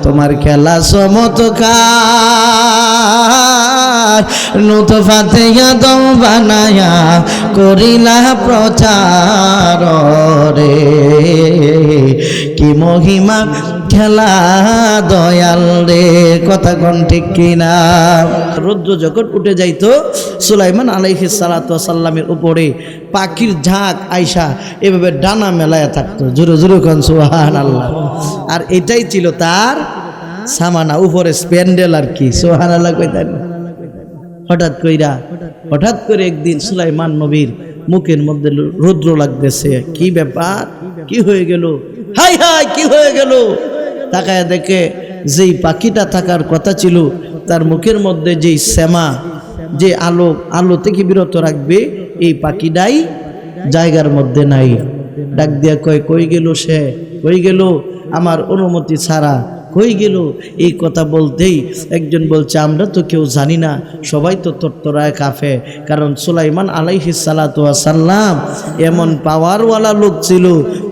তোমার খেলা চমৎকার নুতফাতে আদম বানায়া করিলা প্রচার রে কি মহিমা খেলা দয়াল রে কথা কোন ঠিক কিনা রৌদ্র যখন উঠে যাইতো সুলাইমান আলাইহিস সালাতু ওয়াস সালামের উপরে পাখির ঝাঁক আয়সা এভাবে ডানা মেলায়া থাকতো জোরে জোরে কোন সুবহানাল্লাহ আর এটাই ছিল তার সামানা উপরে স্প্যান্ডেল আর কি সুবহানাল্লাহ কইতেন হঠাৎ করে একদিন সুলাইমান নবীর মুখের মধ্যে রৌদ্র লাগতেছে কি ব্যাপার কি হয়ে গেল হাই হাই কি হয়ে গেল তাকায় দেখে যেই পাখিটা থাকার কথা ছিল তার মুখের মধ্যে যেই শ্যামা যে আলো থেকে বিরত রাখবে এই পাখিটাই জায়গার মধ্যে নাই ডাক দিয়া কই গেল সে কই গেল আমার অনুমতি ছাড়া কই গেল এই কথা বলতেই একজন বলছে আমরা তো কেউ জানি না সবাই তো তত্তরায় কাফে কারণ সুলাইমান আলাইহিস সালাতু ওয়াস সালাম এমন পাওয়ারওয়ালা লোক ছিল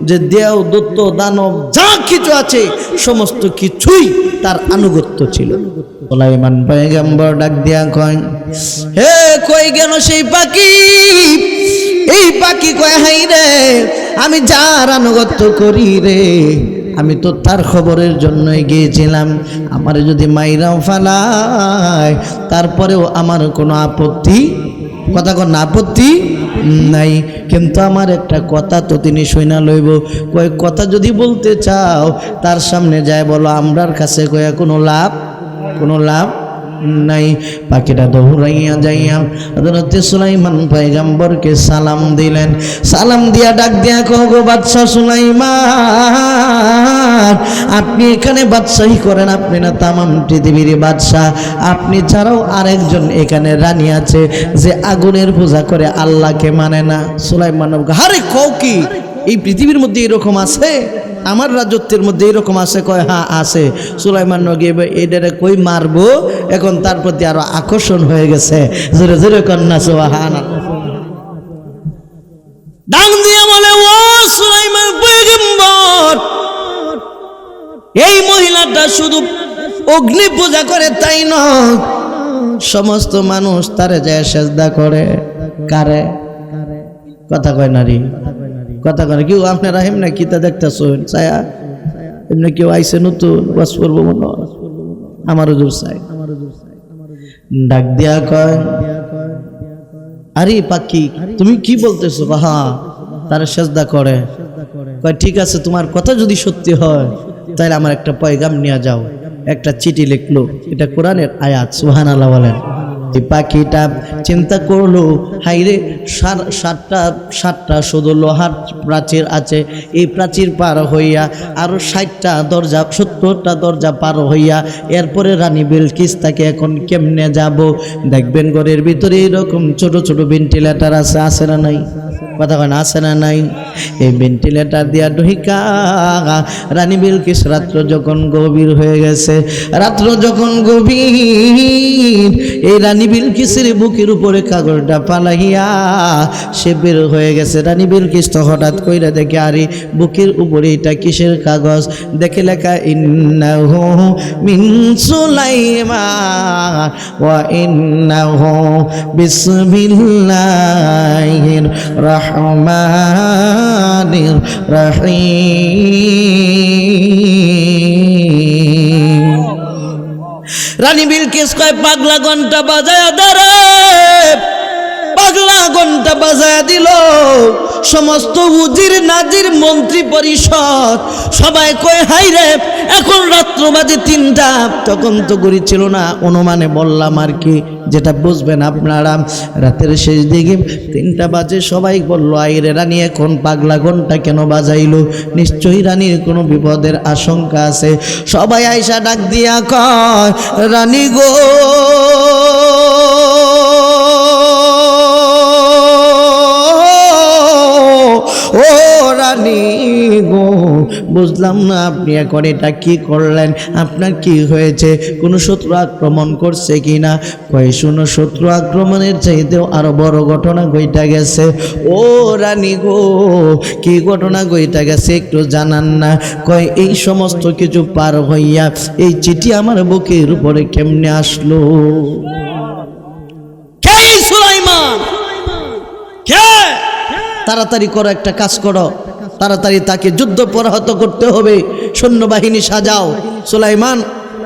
যে দেও দত্ত দানব যা কিছু আছে সমস্ত কিছুই তার আনুগত্য ছিল সুলাইমান পয়গম্বর ডাক দিয়া কয় হে কই গেল সেই পাখি এই পাখি কয় হাই রে আমি যার আনুগত্য করি রে আমি তো তার খবরের জন্যই গিয়েছিলাম আমার যদি মাইরাও ফালায় তারপরেও আমার কোনো আপত্তি কথা কোন আপত্তি নাই কিন্তু আমার একটা কথা তো তিনি শুনা লইব কয় কথা যদি বলতে চাও তার সামনে যায় বলো আমরার কাছে কয়া কোনো লাভ নাই পাখিটা দৌড়াইয়া যাইয়া হযরত সুলাইমান পয়গম্বরকে সালাম দিলেন সালাম দিয়া ডাক দিয়া কও বাদশা সুলাইমান আপনি এখানে বাদশাহী করেন আপনি না তামাম পৃথিবীর বাদশা আপনি ছাড়াও আরেকজন এখানে রানী আছে যে আগুনের পূজা করে আল্লাহকে মানে না সুলাইমান আরে কও কি এই পৃথিবীর মধ্যে এরকম আছে আমার রাজত্বের মধ্যে এরকম আছে কয় হ্যাঁ আছে সুলাইমান নবী এটারে কই মারবো এখন তার প্রতি আরো আকর্ষণ হয়ে গেছে জোরে জোরে কন্যা সুবহানাল্লাহ ডাক দিয়ে বলে ও সুলাইমান পয়গম্বর এই মহিলাটা শুধু অগ্নি পূজা করে তাই নয় সমস্ত মানুষ তারে যায় সেজদা করে কারে কথা কয় নারী কথা কয় কেউ আপনারা এমনি কিতা দেখতেছেন ছায়া এমনি কেউ আইসে নতুন বাস করবো মনে আমারও জোর চাই ডাক দিয়া কয় আরে পাখি তুমি কি বলতেছো বাহা তারা সেজদা করে কয় ঠিক আছে তোমার কথা যদি সত্যি হয় তাহলে আমার একটা পয়গাম নিয়ে যাও একটা চিঠি লিখলো এটা কোরআনের আয়াত সুবহানাল্লাহ বলেন এই পাখিটা চিন্তা করলো হাইরে সাতটা শুধু লোহার প্রাচীর আছে এই প্রাচীর পার হইয়া আরো 60টা দরজা 70টা দরজা পার হইয়া এরপরে রানী বিলকিস তাকে এখন কেমনে যাব দেখবেন ঘরের ভিতরে এরকম ছোট ছোট ভেন্টিলেটর আছে না নাই কথা কয় না আছে না নাই এই ভেন্টিলেটর দিয়া ঢুকা রানী বিলকিস রাত্র যখন গভীর হয়ে গেছে রাত্র যখন গভীর এই রানী বিলকিসের বুকের উপরে কাগজটা পালাইয়া সে বের হয়ে গেছে রানী বিলকিস তো হঠাৎ কইরা দেখে আরে বুকের উপরে এটা কিসের কাগজ দেখে লেখা ইন্নাহু মিন সুলাইমান ওয়া ইন্নাহু বিসমিল্লাহির রহমানির রহিম রানী বিলকিস কয় পাগলা ঘন্টা বাজায়া দাঁড়ে পাগলা ঘন্টা বাজায়া দিল সমস্ত উজির নাজির মন্ত্রী পরিষদ সবাই কয় হাই রে এখন রাত্র বাজে 3টা তখন তো ঘড়ি ছিল না অনুমানে বললাম আর কি যেটা বুঝবেন আপনারা রাতের শেষ দিকে 3টা বাজে সবাই বলল আইরে রানী এখন পাগলা ঘন্টা কেন বাজাইলো নিশ্চয়ই রানীর কোনো বিপদের আশঙ্কা আছে সবাই আইসা ডাক দিয়া কয় রানী গো ও রানী গো, বুঝলাম না আপনি এখন এটা কি করলেন, আপনার কি হয়েছে, কোনো শত্রু আক্রমণ করছে কিনা? কয় শুনো, শত্রু আক্রমণের চাইতেও আরো বড় ঘটনা ঘইটা গেছে। ও রানী গো, কি ঘটনা ঘইটা গেছে একটু জানান না? কয় এই সমস্ত কিছু পার হইয়া এই চিঠি আমার বুকের উপরে কেমনে আসলো? কে সুলাইমান? কে? তাড়াতাড়ি করো, একটা কাজ করো, তাড়াতাড়ি তাকে যুদ্ধ পরাহত করতে হবে, সৈন্যবাহিনী সাজাও। সুলাইমান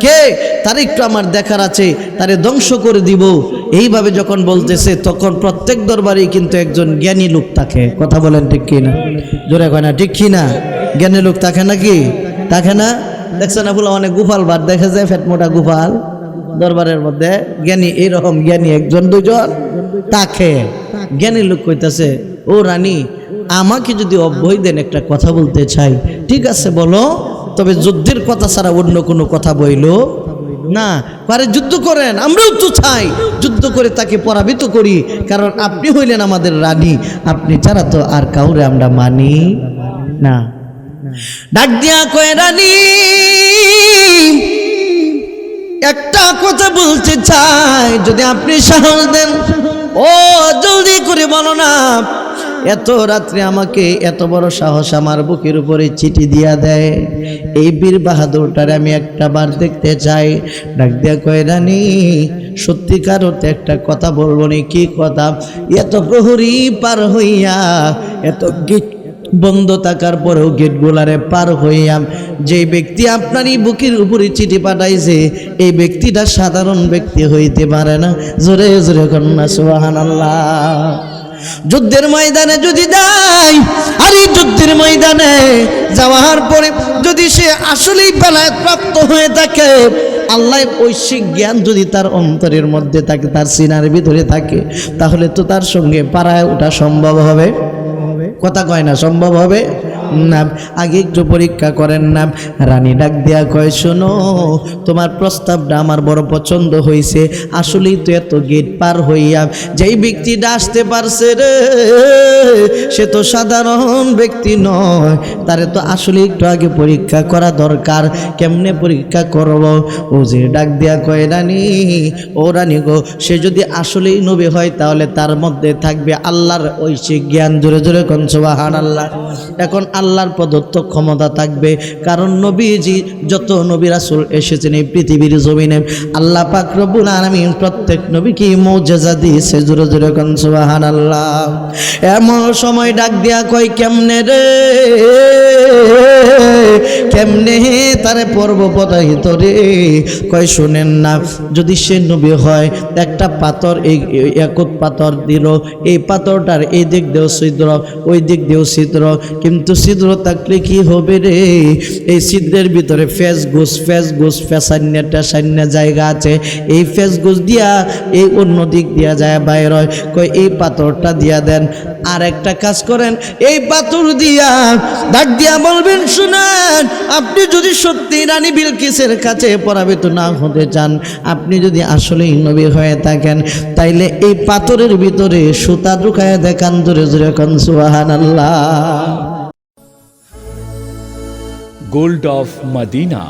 কে? তার একটু আমার দেখার আছে, তারে ধ্বংস করে দিব। এইভাবে যখন বলতেছে তখন প্রত্যেক দরবারেই কিন্তু একজন জ্ঞানী লোক থাকে। কথা বলেন ঠিক কিনা? জোরে কয় না ঠিক কিনা? জ্ঞানী লোক থাকে নাকি? থাকে না? দেখছে না বলে অনেক গোপাল বার দেখা যায়, ফেটমোটা গোপাল দরবারের মধ্যে। জ্ঞানী এইরকম জ্ঞানী একজন দুজন তাকে। জ্ঞানী লোক কইতাছে, ও রানী আমাকে যদি অভয় দেন একটা কথা বলতে চাই। ঠিক আছে বলো, তবে যুদ্ধের কথা ছাড়া অন্য কোনো কথা বইলো না। পারে যুদ্ধ করেন, আমরাও তো চাই যুদ্ধ করে তাকে পরাজিত করি, কারণ আপনি হইলেন আমাদের রানী, আপনি ছাড়া তো আর কাউরে আমরা মানি না। ডাক দিয়া কয়, রানী একটা কথা বলতে চাই, যদি আপনি সাহস দেন। ও জলদি করে বলো না। এত রাত্রে আমাকে এত বড় সাহস আমার বুকের উপরে চিঠি দিয়া দেয়, এই বীর বাহাদুরটারে আমি একটা বার দেখতে চাই। ডাক দিয়া কয়, রানী সত্যিকার অর্থে একটা কথা বলবো নি। কি কথা? এত প্রহরী পার হইয়া, এত গেট বন্ধ থাকার পরেও গেটগুলারে পার হইয়া যে ব্যক্তি আপনারই বুকের উপরে চিঠি পাঠাইছে, এই ব্যক্তিটা সাধারণ ব্যক্তি হইতে পারে না। জোরে জোরে কন্যা সুবহানাল্লাহ। যুদ্ধের ময়দানে যদি যায়, আর এই যুদ্ধের ময়দানে যাওয়ার পরে যদি সে আসলেই বেলায়েত প্রাপ্ত হয়ে থাকে, আল্লাহ ঐশিক জ্ঞান যদি তার অন্তরের মধ্যে থাকে, তার সিনার ভিতরে থাকে, তাহলে তো তার সঙ্গে পাড়ায় ওঠা সম্ভব হবে। কথা কয় না সম্ভব হবে না? আগে একটু পরীক্ষা করেন না। রানী ডাক দিয়া কয়, শোনো তোমার প্রস্তাবটা আমার বড় পছন্দ হয়েছে। আসলেই তো এত গেট পার হইয়া যেই ব্যক্তিটা আসতে পারছে রে, সে তো সাধারণ ব্যক্তি নয়, তারে তো আসলে একটু আগে পরীক্ষা করা দরকার। কেমনে পরীক্ষা করব? ও যে ডাক দিয়া কয়, রানী ও রানী গো, সে যদি আসলেই নবী হয় তাহলে তার মধ্যে থাকবে আল্লাহর ঐশিক জ্ঞান। জোরে জোরে কোন সুবহানাল্লাহ। এখন আল্লাহর প্রদত্ত ক্ষমতা থাকবে, কারণ নবীজি যত নবী রাসূল এসেছেন এই পৃথিবীর জমিনে, আল্লাহ পাক রব্বুল আলামিন প্রত্যেক নবীকে মুজিজা দিয়েছে। জোরে জোরে কোন সুবহানাল্লাহ। এমন সময় ডাক দিয়া কয়, কেমনে রে, কেমনে তারে পর্ব পদাহিত রে? কয় শুনেন না, যদি সে নবী হয়, একটা পাথর, এই একত পাথর দিল, এই পাথরটার এই দিক দিয়েও ছিদ্র, ওই দিক দিয়েও ছিদ্র, কিন্তু ছিদ্র থাকলে কি হবে রে? এই ছিদ্রের ভিতরে ফেস গুস ফেসান্য জায়গা আছে, এই ফেস গুস দিয়া এই অন্য দিক দিয়া যায় বাইর হয়। কয় এই পাথরটা দিয়া দেন। আর একটা কাজ করেন, এই পাথর দিয়া ডাক দিয়া বলবেন, শুনেন আপনি যদি সত্যি রানী বিলকিসের কাছে পরাজিত না হতে চান, আপনি যদি আসলেই নবী হয়ে থাকেন, তাইলে এই পাথরের ভিতরে সুতা ঢুকায় দেখান। জোরে জোরে কোন সুবহানাল্লাহ। গোল্ড অফ মদিনা,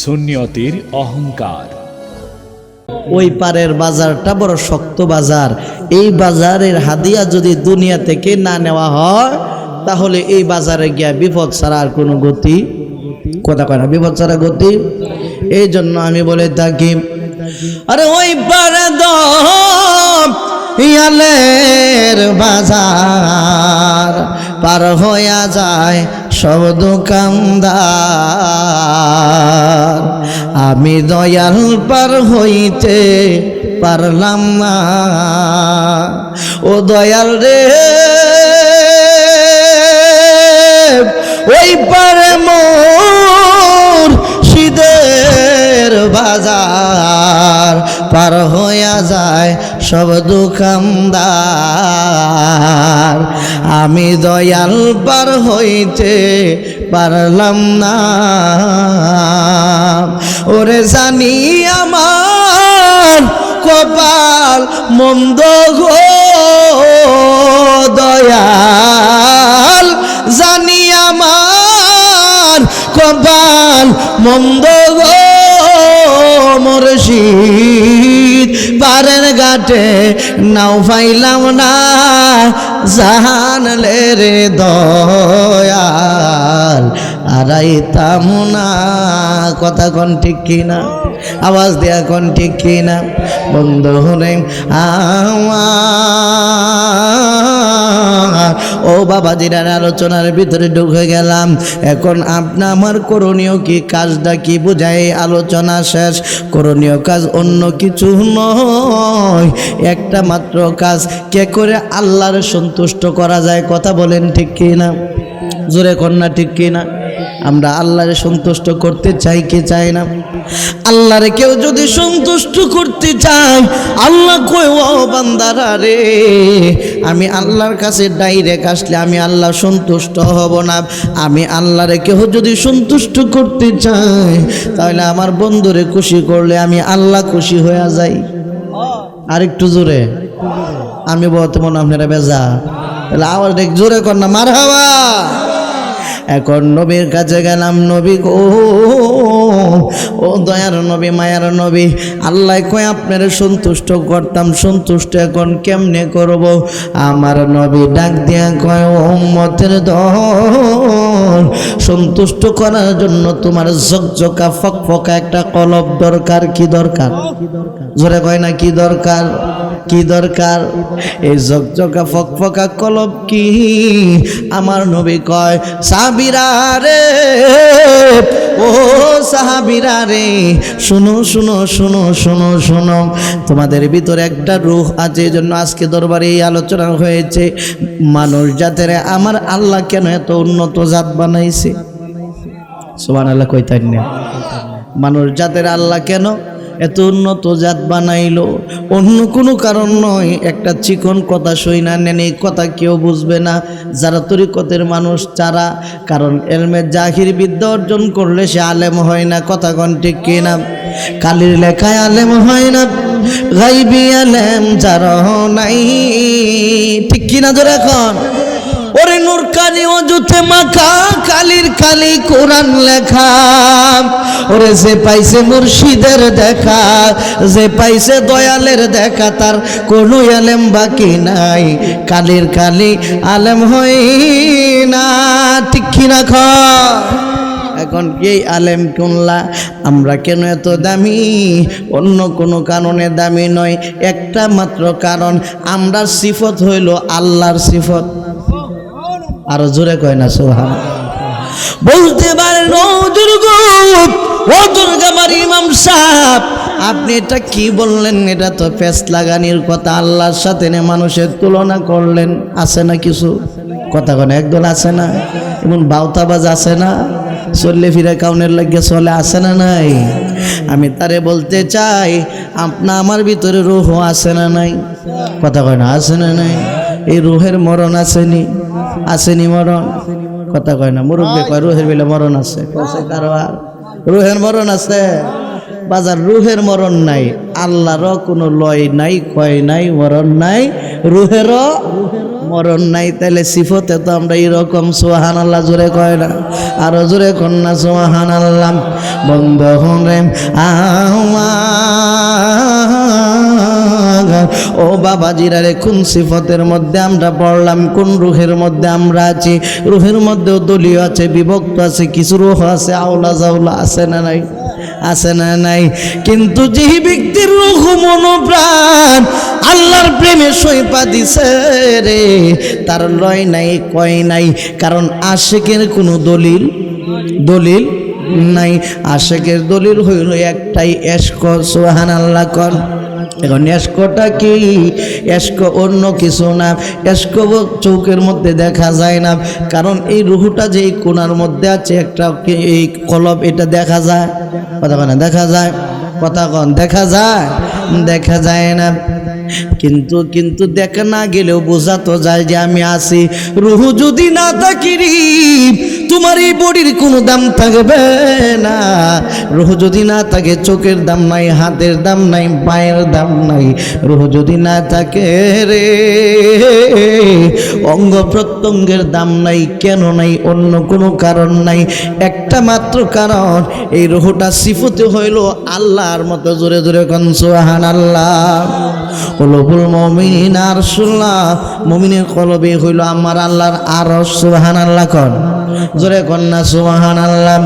সুন্নিয়তের অহংকার। ওই পারের বাজারটা বড় শক্ত বাজার। এই বাজারের হাদিয়া যদি দুনিয়া থেকে না নেওয়া হয়, তাহলে এই বাজারে গিয়া বিপদ ছাড়া আর কোনো গতি। কথা কয় না, বিপদ ছাড়া গতি। এই জন্য আমি বলে থাকি, আরে ওই পারে ইয়ালের বাজার পার হইয়া যায় সব দোকানদার, আমি দয়াল পার হইতে পারলাম না। ও দয়াল রে, ওই পারে মোর শীতের বাজার পার হইয়া যায় সব দোকানদার, আমি দয়াল পার হইতে পারলাম না। ওরে জানি আমার কপাল মন্দ গো দয়াল, কপাল মন্দ গো মুর্শিদ, পারের ঘাটে নাও পাইলাম না, জাহানলে রে দয়াল আড়াইতাম না। কথা কোন ঠিক কিনা? আওয়াজ দেয়া কোন ঠিক কিনা? বন্ধু হলে ও বাবাজিরার আলোচনার ভিতরে ঢুকে গেলাম। এখন আপনা আমার করণীয় কি, কাজটা কি বুঝাই আলোচনা শেষ। করণীয় কাজ অন্য কিছু নয়, একটা মাত্র কাজ, কে করে আল্লাহর সন্তুষ্ট করা যায়। কথা বলেন ঠিক কিনা? জোরে কন্যা ঠিক কিনা? আমরা আল্লাহরে সন্তুষ্ট করতে চাই কি চাই না? আল্লাহরে কেউ যদি সন্তুষ্ট করতে চায়, আল্লাহ কই ও বান্দারা রে, আমি আল্লাহর কাছে ডাইরেক্ট আসলে আমি আল্লাহ সন্তুষ্ট হব না। আমি আল্লাহরে কেউ যদি সন্তুষ্ট করতে চাই, তাহলে আমার বন্ধুরে খুশি করলে আমি আল্লাহ খুশি হয়ে যাই। আর একটু জোরে, আমি বর্তমান আপনারা বেজা, তাহলে আওয়াজ দেখ জোরে কর না, মারহাবা। এখন নবীর কাছে গেলাম। নবী গো, ও দয়ার নবী, মায়ার নবী, আল্লাহ কয় আপনারে সন্তুষ্ট করতাম, সন্তুষ্ট এখন কেমনে করব? আমার নবী ডাক দিয়া কয়, ও উম্মতের দল, সন্তুষ্ট করার জন্য তোমার ঝকঝকা ফকফকা একটা কলব দরকার। কি দরকার? জোরে কয় না কি দরকার? কি দরকার? এই ঝকঝকা ফকফকা কলব কি? আমার নবী কয়, সাহাবীরা রে, ও সাহাবীরা রে, শুনো শুনো শুনো শুনো শুনো, তোমাদের ভিতরে একটা রূহ আছে, এই জন্য আজকে দরবারে এই আলোচনা হয়েছে। মানুষ জাতের আমার আল্লাহ কেন এত উন্নত জাত বানাইছে? সুবহানাল্লাহ কইতেন না? মানুষ জাতের আল্লাহ কেন এত উন্নত জাত বানাইলো? অন্য কোনো কারণ নয়। একটা চিকন কথা সই না নেন, এই কথা কেউ বুঝবে না যারা তরিকতের মানুষ ছাড়া। কারণ এলমের জাহির বিদ্যা অর্জন করলে সে আলেম হয় না। কথা কোন ঠিক কিনা? কালির লেখায় আলেম হয় না, গাইবি আলেম যারা নাই। ঠিক কিনা? ধরে এখন ওরে নূর কানি অজুতে মাখা, কালির কালি কোরআন লেখা। ওরে যে পাইছে মুর্শিদের দেখা, যে পাইছে দয়ালের দেখা, তার কোনো আলেম বাকি নাই। কালির কালি আলেম হয় না। ঠিক কিনা? এখন এই আলেম কোনলা? আমরা কেন এত দামি? অন্য কোনো কারণে দামি নয়, একটা মাত্র কারণ, আমরা সিফত হইল আল্লাহর সিফত। আরো জোরে কয় না সুবহানাল্লাহ? বলতে পারেন, ও দুর্গা, ও দুর্গা আমার ইমাম সাহেব, আপনি এটা কি বললেন? এটা তো পেস লাগানির কথা। আল্লাহর সাথে মানুষের তুলনা করলেন। আছে না কিছু? কথা কয় না? একদল আছে না এমন বাউতাবাজ? আছে না? চললে ফিরে কাউনের লাগিয়ে চলে, আছে না নাই? আমি তারে বলতে চাই, আপনা আমার ভিতরে রূহ আছে না নাই? কথা কয় না? আছে না নাই? এই রুহের মরণ আসেনি? আসেনি মরণ? কথা কয় না? মুরব্বী কয় রুহের বেলা মরণ আছে। কারো আর রুহের মরণ আছে? বাজার রুহের মরণ নাই, আল্লাহরও কোনো লয় নাই, কয় নাই, মরণ নাই, রুহেরও মরণ নাই। তাহলে সিফতে তো আমরা এরকম। সুবহানাল্লাহ জোরে কয় না? আরো জোরে কন্যা সুবহানাল্লাহ। বন্ধ রে ও বাবাজিরা রে, কোন সিফতের মধ্যে আমরা পড়লাম? কোন রুহের মধ্যে আমরা আছি? রুহের মধ্যেও দলীয় আছে, বিভক্ত আছে, কিছু রুহ আছে আওলা জাওলা, আছে না নাই? আছে না নাই? কিন্তু যে ব্যক্তির রুহ মনোপ্রাণ আল্লাহর প্রেমে সইপা দিছে রে, তার লয় নাই, কয় নাই। কারণ আশিকের কোনো দলিল নাই। আশিকের দলিল হইল একটাই, এশক। সুবহানাল্লাহ কর। এখন এশকটা কি? এশক অন্য কিছু না। এশক চৌকের মধ্যে দেখা যায় না, কারণ এই রুহটা যে কোনার মধ্যে আছে একটা, এই কলব, এটা দেখা যায়। কথা কন দেখা যায়? কথা কন দেখা যায়? দেখা যায় না। কিন্তু দেখা না গেলেও বোঝা তো যায় যে আমি আছি। রুহু যদি না থাকি, তোমার এই বডির কোনো দাম থাকবে না। রূহ যদি না থাকে চোখের দাম নাই, হাতের দাম নাই, পায়ের দাম নাই। রূহ যদি না থাকে রে অঙ্গ প্রত্যঙ্গের দাম নাই। কেন নাই? অন্য কোনো কারণ নাই, একটা মাত্র কারণ, এই রূহটা সিফতে হইল আল্লাহর মতো। জোরে জোরে কোন সুবহানাল্লাহ। কলবুল মুমিনিন আরশুল্লাহ, মুমিনের কলবে হইল আমার আল্লাহর আরশ। সুবহানাল্লাহ কোন, জোরে কোন না সুবহানাল্লাহ।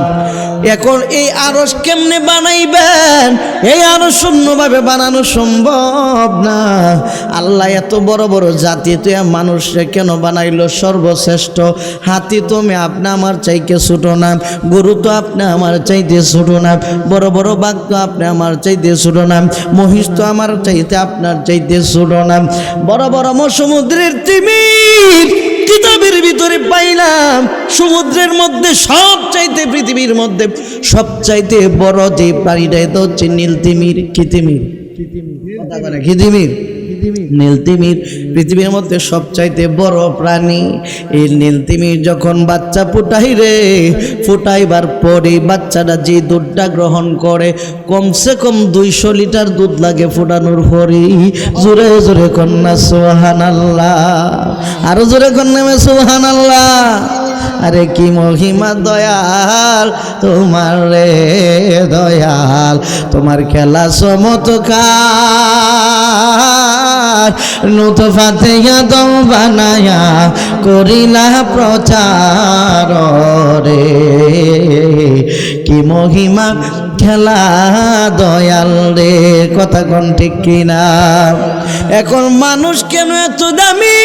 এখন এই আরশ কেমনে বানাইবেন? এই আরশ শূন্যভাবে বানানো সম্ভব না। আল্লাহ এত বড় বড় জাতি তো মানুষকে কেন বানাইলো? সর্বশ্রেষ্ঠ হাতি তো আপনি আমার চাইতে ছোট না, গরু তো আপনি আমার চাইতে ছোট না, বড় বড় বাঘ তো আপনি আমার চাইতে ছোট না, মহিষ তো আমার চাইতে আপনার চাইতে ছোট না, বড় বড় সমুদ্রের তিমির কিতাবের ভিতরে পাইলাম সমুদ্রের মধ্যে সব চাইতে, পৃথিবীর মধ্যে সব চাইতে বড় যে প্রাণীটা এটা হচ্ছে নীল তিমির। কি তিমির? কি তিমির? নীল তিমির পৃথিবীর মধ্যে সবচাইতে বড় প্রাণী। এই নীল তিমির যখন বাচ্চা ফুটাই রে, ফুটাইবার পরে বাচ্চাটা যে দুধটা গ্রহণ করে কমসে কম 200 লিটার দুধ লাগে ফুটানোর পরে। জোরে জোরে কন্যা সুবহানাল্লাহ, আরো জোরে কন্যা সুবহানাল্লাহ। আরে কি মহিমা দয়াল তোমার রে দয়াল, তোমার খেলা চমৎকার। নুতফাতে আদম বানায়া করিলা প্রচার রে, কি মহিমা খেলা দয়াল রে। কথা কোন ঠিক কিনা? এখন মানুষ কেন এত দামি?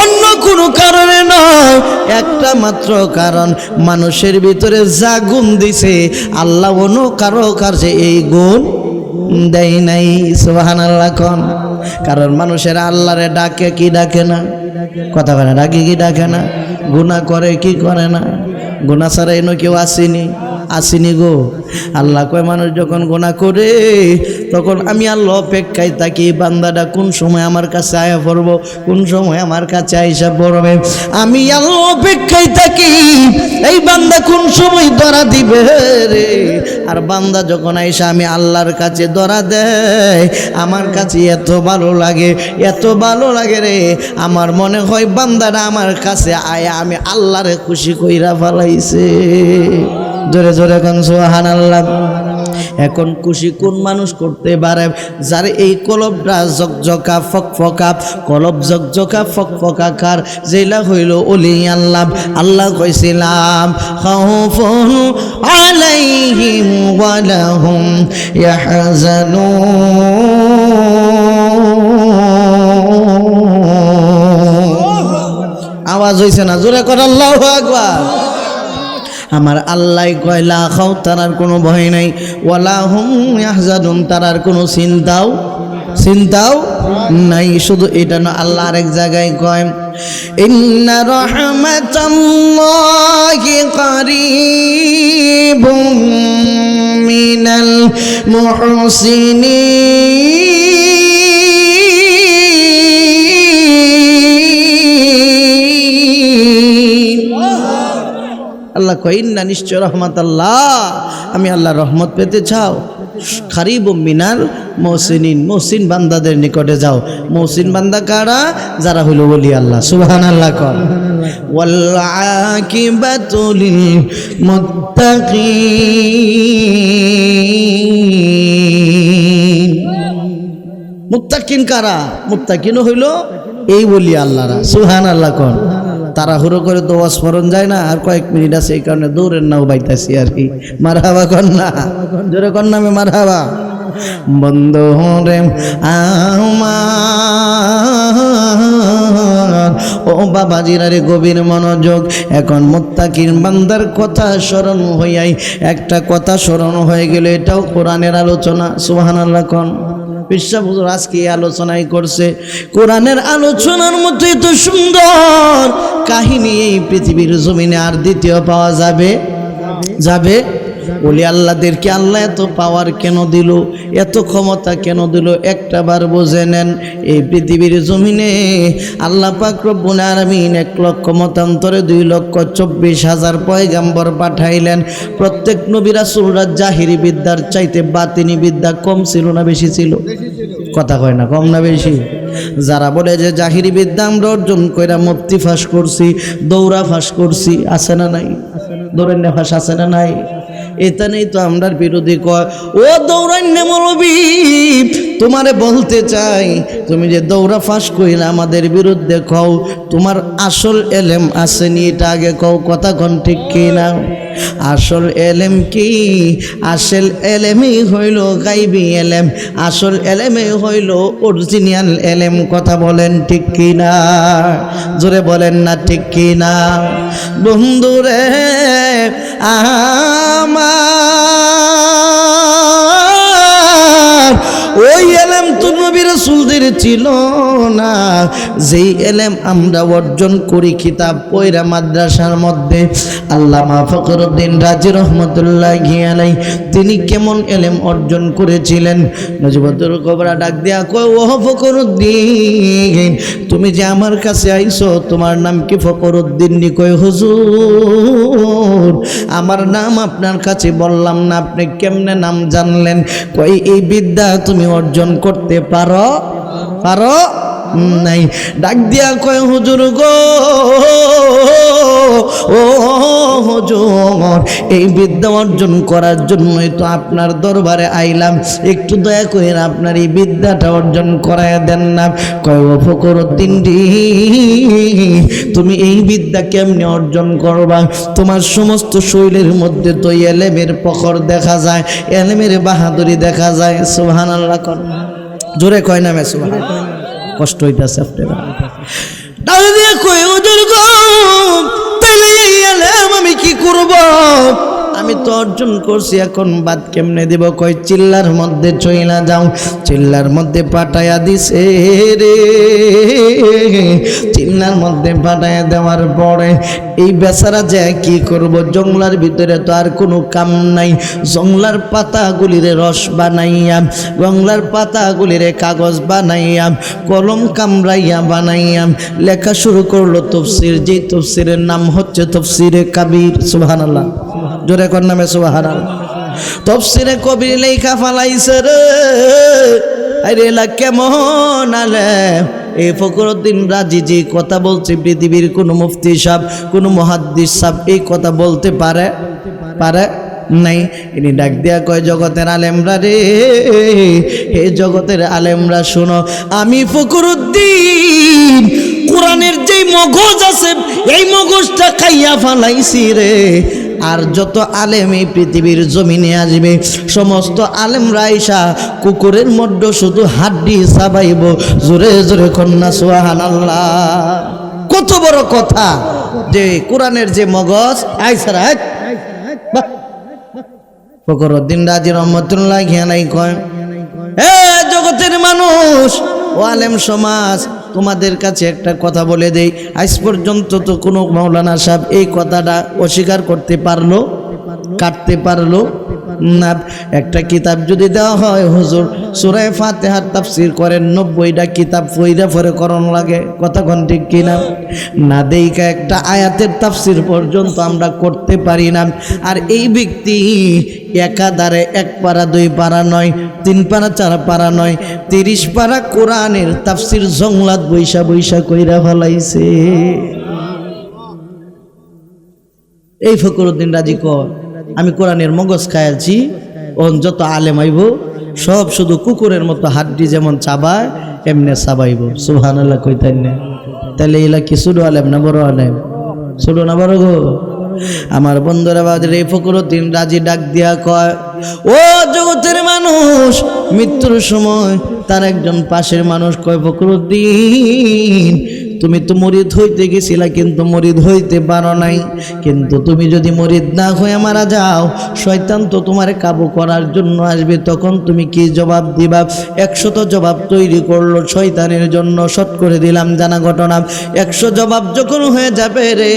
অন্য কোনো কারণে নয়, একটা মাত্র কারণ, মানুষের ভিতরে যা গুণ দিছে আল্লাহ অন্য কারো কাছে এই গুণ দেয় নাই। সুবহানাল্লাহ কোন। কারণ মানুষের আল্লাহরে ডাকে কি ডাকে না? কথা বলে ডাকে কি ডাকে না? গুনাহ করে কি করে না? গুনাহ ছাড়া এনে কেউ আসেনি, আসেনি গো। আল্লাহ কয় মানুষ যখন গুনাহ করে তখন আমি আল্লাহ অপেক্ষায় থাকি, বান্দাটা কোন সময় আমার কাছে আয়া পড়ব, কোন সময় আমার কাছে আইসা পড়বে। আমি আল্লাহ অপেক্ষায় থাকি এই বান্দা কোন সময় ধরা দিবে রে। আর বান্দা যখন আইসা আমি আল্লাহর কাছে ধরা দেয়, আমার কাছে এত ভালো লাগে, এত ভালো লাগে রে। আমার মনে হয় বান্দাটা আমার কাছে আয়া আমি আল্লাহরে খুশি কইরা ফেলাইছে। জোরে জোরে কোন সুবহানাল্লাহ। এখন খুশি কোন মানুষ করতে পারে? যার এই কলবটা জকজকা ফকফকা, কলব জকজকা ফকফকা কার, যেলা হইল ওলি আল্লাহ। আল্লাহ কইছিলাম খাউফুন আলাইহিম ওয়া লাহুম ইয়াহজানুন। আওয়াজ হইছে না? জোরে কর আল্লাহু আকবার। আমার আল্লাহ কয় লা খাও, তারার কোনো ভয় নাই, ওয়ালা হুম ইয়াহজানুন, তারার কোনো চিন্তাও নাই। শুধু এটা না, আল্লাহ আরেক জায়গায় কয় ইন্না রাহমাতাল্লাহি কারীবুম মিনাল মুহসিনিন। আল্লাহ কয় ইন্না, নিশ্চয় রহমাতাল্লাহ, আমি আল্লাহ রহমত পেতে চাও, কারীবুম মিনাল মুহসিনিন, মুহসিন বান্দাদের নিকটে যাও। মুহসিন বান্দা কারা? যারা হইল ওলি আল্লাহ। সুবহানাল্লাহ কর। ওয়াল আকিবাতু লিল মুত্তাকিন। মুত্তাকিন কারা? মুত্তাকিন হইল এই ওলি আল্লাহরা। সুবহানাল্লাহ কর। তাড়াহুড়ো করে তো স্মরণ যায় না, আর কয়েক মিনিট আছে, এই কারণে দৌড়ের নাও বাইতাছি আর কি। মারহাবা কন্যা, জোরে কন্যা মে মারহাবা। বন্ধু রে আমার, ও বাবাজিরা রে গভীর মনোযোগ। এখন মুত্তাকিন বান্দার কথা স্মরণ হইয়াই একটা কথা স্মরণ হয়ে গেল, এটাও কোরআনের আলোচনা। সুবহানাল্লাহ কোন। বিশ্বাস হুজুর আজকে এই আলোচনাই করছে। কোরআনের আলোচনার মধ্যে এত সুন্দর কাহিনী এই পৃথিবীর জমিনে আর দ্বিতীয় পাওয়া যাবে? ওলি আল্লাহদেরকে আল্লাহ এত পাওয়ার কেন দিল, এত ক্ষমতা কেন দিল? একটা বার বুঝে নেন। এই পৃথিবীর জমিনে আল্লাহ পাক রব্বুল আলামিন 1 লক্ষ মতান্তরে 2,24,000 পয়গাম্বর পাঠাইলেন। প্রত্যেক নবী রাসূলরা জাহিরি বিদ্যার চাইতে বাতিনি বিদ্যা কম ছিল না বেশি ছিল? কথা কয় না, কম না বেশি? যারা বলে যে জাহিরি বিদ্যা আমরা অর্জন কইরা মুফতি ফাঁস করছি, দৌড়া ফাঁস করছি, আছে না নাই? দৌড়ান্য ফাঁস আছে না নাই? এটা নেই তো আমরার বিরোধী কয়। ও দৌড়ান্য মৌলবী, তোমারে বলতে চাই, তুমি যে দৌড়া ফাঁস কইলা আমাদের বিরুদ্ধে কও, তোমার আসল এলেম আসেনি এটা আগে কও। কথা কোন ঠিক কি না? আসল এলেম কি? আসল এলেমই হইল গাইবি এলেম, আসল এলেমই হইল অরিজিনাল এলেম। কথা বলেন ঠিক কি না? জোরে বলেন না ঠিক কি না? বন্ধুরে আমার ওই এলেম তো নবী রাসূলদের ছিল না, যেই এলেম আমরা অর্জন করি কিতাব পয়রা মাদ্রাসার মধ্যে। আল্লামা ফখরুদ্দীন রাজি রহমতুল্লাহি আলাইহি তিনি কেমন এলেম অর্জন করেছিলেন? নজিবুদ্দৌলা কবরা ডাক দিয়া কয়, ও ফখরুদ্দীন, তুমি যে আমার কাছে আইছো তোমার নাম কি? ফখরুদ্দীন নি? কয়, হুজুর আমার নাম আপনার কাছে বললাম না, আপনি কেমনে নাম জানলেন? কয়, এই বিদ্যা তুমি অর্জন করতে পারো নাই? ডাক দিয়া কয়, হুজুর গো, ও হুজুর, এই বিদ্যা অর্জন করার জন্যই তো আপনার দরবারে আইলাম, একটু দয়া করে আপনার এই বিদ্যাটা অর্জন করায় দেন না। কয়, ও ফখরুদ্দীন জি, তুমি এই বিদ্যা কেমনে অর্জন করবা? তোমার সমস্ত শরীরের মধ্যে তো এলেমের প্রখর দেখা যায়, এলেমের বাহাদুরি দেখা যায়। সুবহানাল্লাহ কোন জোরে কয় না মে সুবহানাল্লাহ? কষ্ট হইতাছে আপনারা? ডাক দিয়ে কই, হুজুর গো, তাইলে এই এলেম আমি কি করব? আমি তো অর্জন করছি, এখন বাদ কেমনে দেব? কয়, চিল্লার মধ্যে চইলা যাও। চিল্লার মধ্যে পাঠাইয়া দিছে রে। চিল্লার মধ্যে পাঠাইয়া দেওয়ার পরে এই বেচারা যে কি করব? জংলার ভিতরে তো আর কোনো কাম নাই। জংলার পাতাগুলিরে রস বানাইয়া, জংলার পাতাগুলিরে কাগজ বানাইয়া, কলম কামড়াইয়া বানাইয়া লেখা শুরু করলো তফসির। যে তফসিরের নাম হচ্ছে তফসিরে কাবির। সুবহানাল্লাহ, জোরে কর নামে সুবহানাল্লাহ। তফসিরে কবির লেখা ফালাইছে রে। আরে এলা কেমন আলেম! এই ফখরুদ্দীন রাজি যে কথা বলছে, পৃথিবীর কোনো মুফতি সাহেব, কোনো মুহাদ্দিস সাহেব এই কথা বলতে পারে নাই। ইনি ডাক দিয়া কয়, জগতের আলেমরা রে, হে জগতের আলেমরা শোনো, আমি ফখরুদ্দীন কোরআনের যেই মগজ আছে এই মগজটা খাইয়া ফালাইছি রে। আর যত আলেম এই পৃথিবীর জমিনে আসবে, সমস্ত আলেমরা আইসা কুকুরের মধ্যে শুধু হাড্ডি চাবাইব। জোরে জোরে কন্যা সুবহানাল্লাহ। কত বড় কথা যে কোরআনের যে মগজ আইসারা। ফখরুদ্দীন রাজি রহমতুল্লাহি আলাইহি কয়, হে জগতের মানুষ ও আলেম সমাজ, তোমাদের কাছে একটা কথা বলে দেই। আজ পর্যন্ত তো কোনো মাওলানা সাহেব এই কথাটা অস্বীকার করতে পারলো, কাটতে পারলো না। একটা কিতাব যদি দেওয়া হয়, হুজুর সূরা ফাতিহার তাফসীর করেন, 90টা কিতাব পড়া পরে করণ লাগে। কথা কোন ঠিক কিনা? না দেইকা একটা আয়াতের তাফসীর পর্যন্ত আমরা করতে পারি না। আর এই ব্যক্তি একাধারে 1 পারা 2 পারা নয়, 3 পারা 4 পারা নয়, 30 পারা কোরআনের তাফসীর জংলাত বৈশা বৈশা কইরা ফলাইছে। এই ফখরুদ্দীন রাজি কয়, আমি কোরআনের মগজ খাইছি, ওন যত আলেম আইব সব শুধু কুকুরের মতো হাড্ডি যেমন চাবায় এমনি চাবাইব। সুবহানাল্লাহ কইতেন না? তাহলে এলা কি ছোট আলেম না বড় আলেম? ছোট না বড় গো? আমার বন্ধুরা বাজারে এই ফখরুদ্দীন রাজি ডাক দিয়া কয়, ও জগতের মানুষ, মৃত্যুর সময় তার একজন পাশের মানুষ কয়, ফখরুদ্দীন তুমি তো মুরিদ হইতে গেছিলা কিন্তু মুরিদ হইতে পারো নাই, কিন্তু তুমি যদি মুরিদ না হয়ে মারা যাও শয়তান তো তোমার কাবু করার জন্য আসবে, তখন তুমি কি জবাব দিবা? 100 জবাব তৈরি করলো শয়তানের জন্য, শট করে দিলাম জানা ঘটনা। 100 জবাব যখন হয়ে যাবে রে,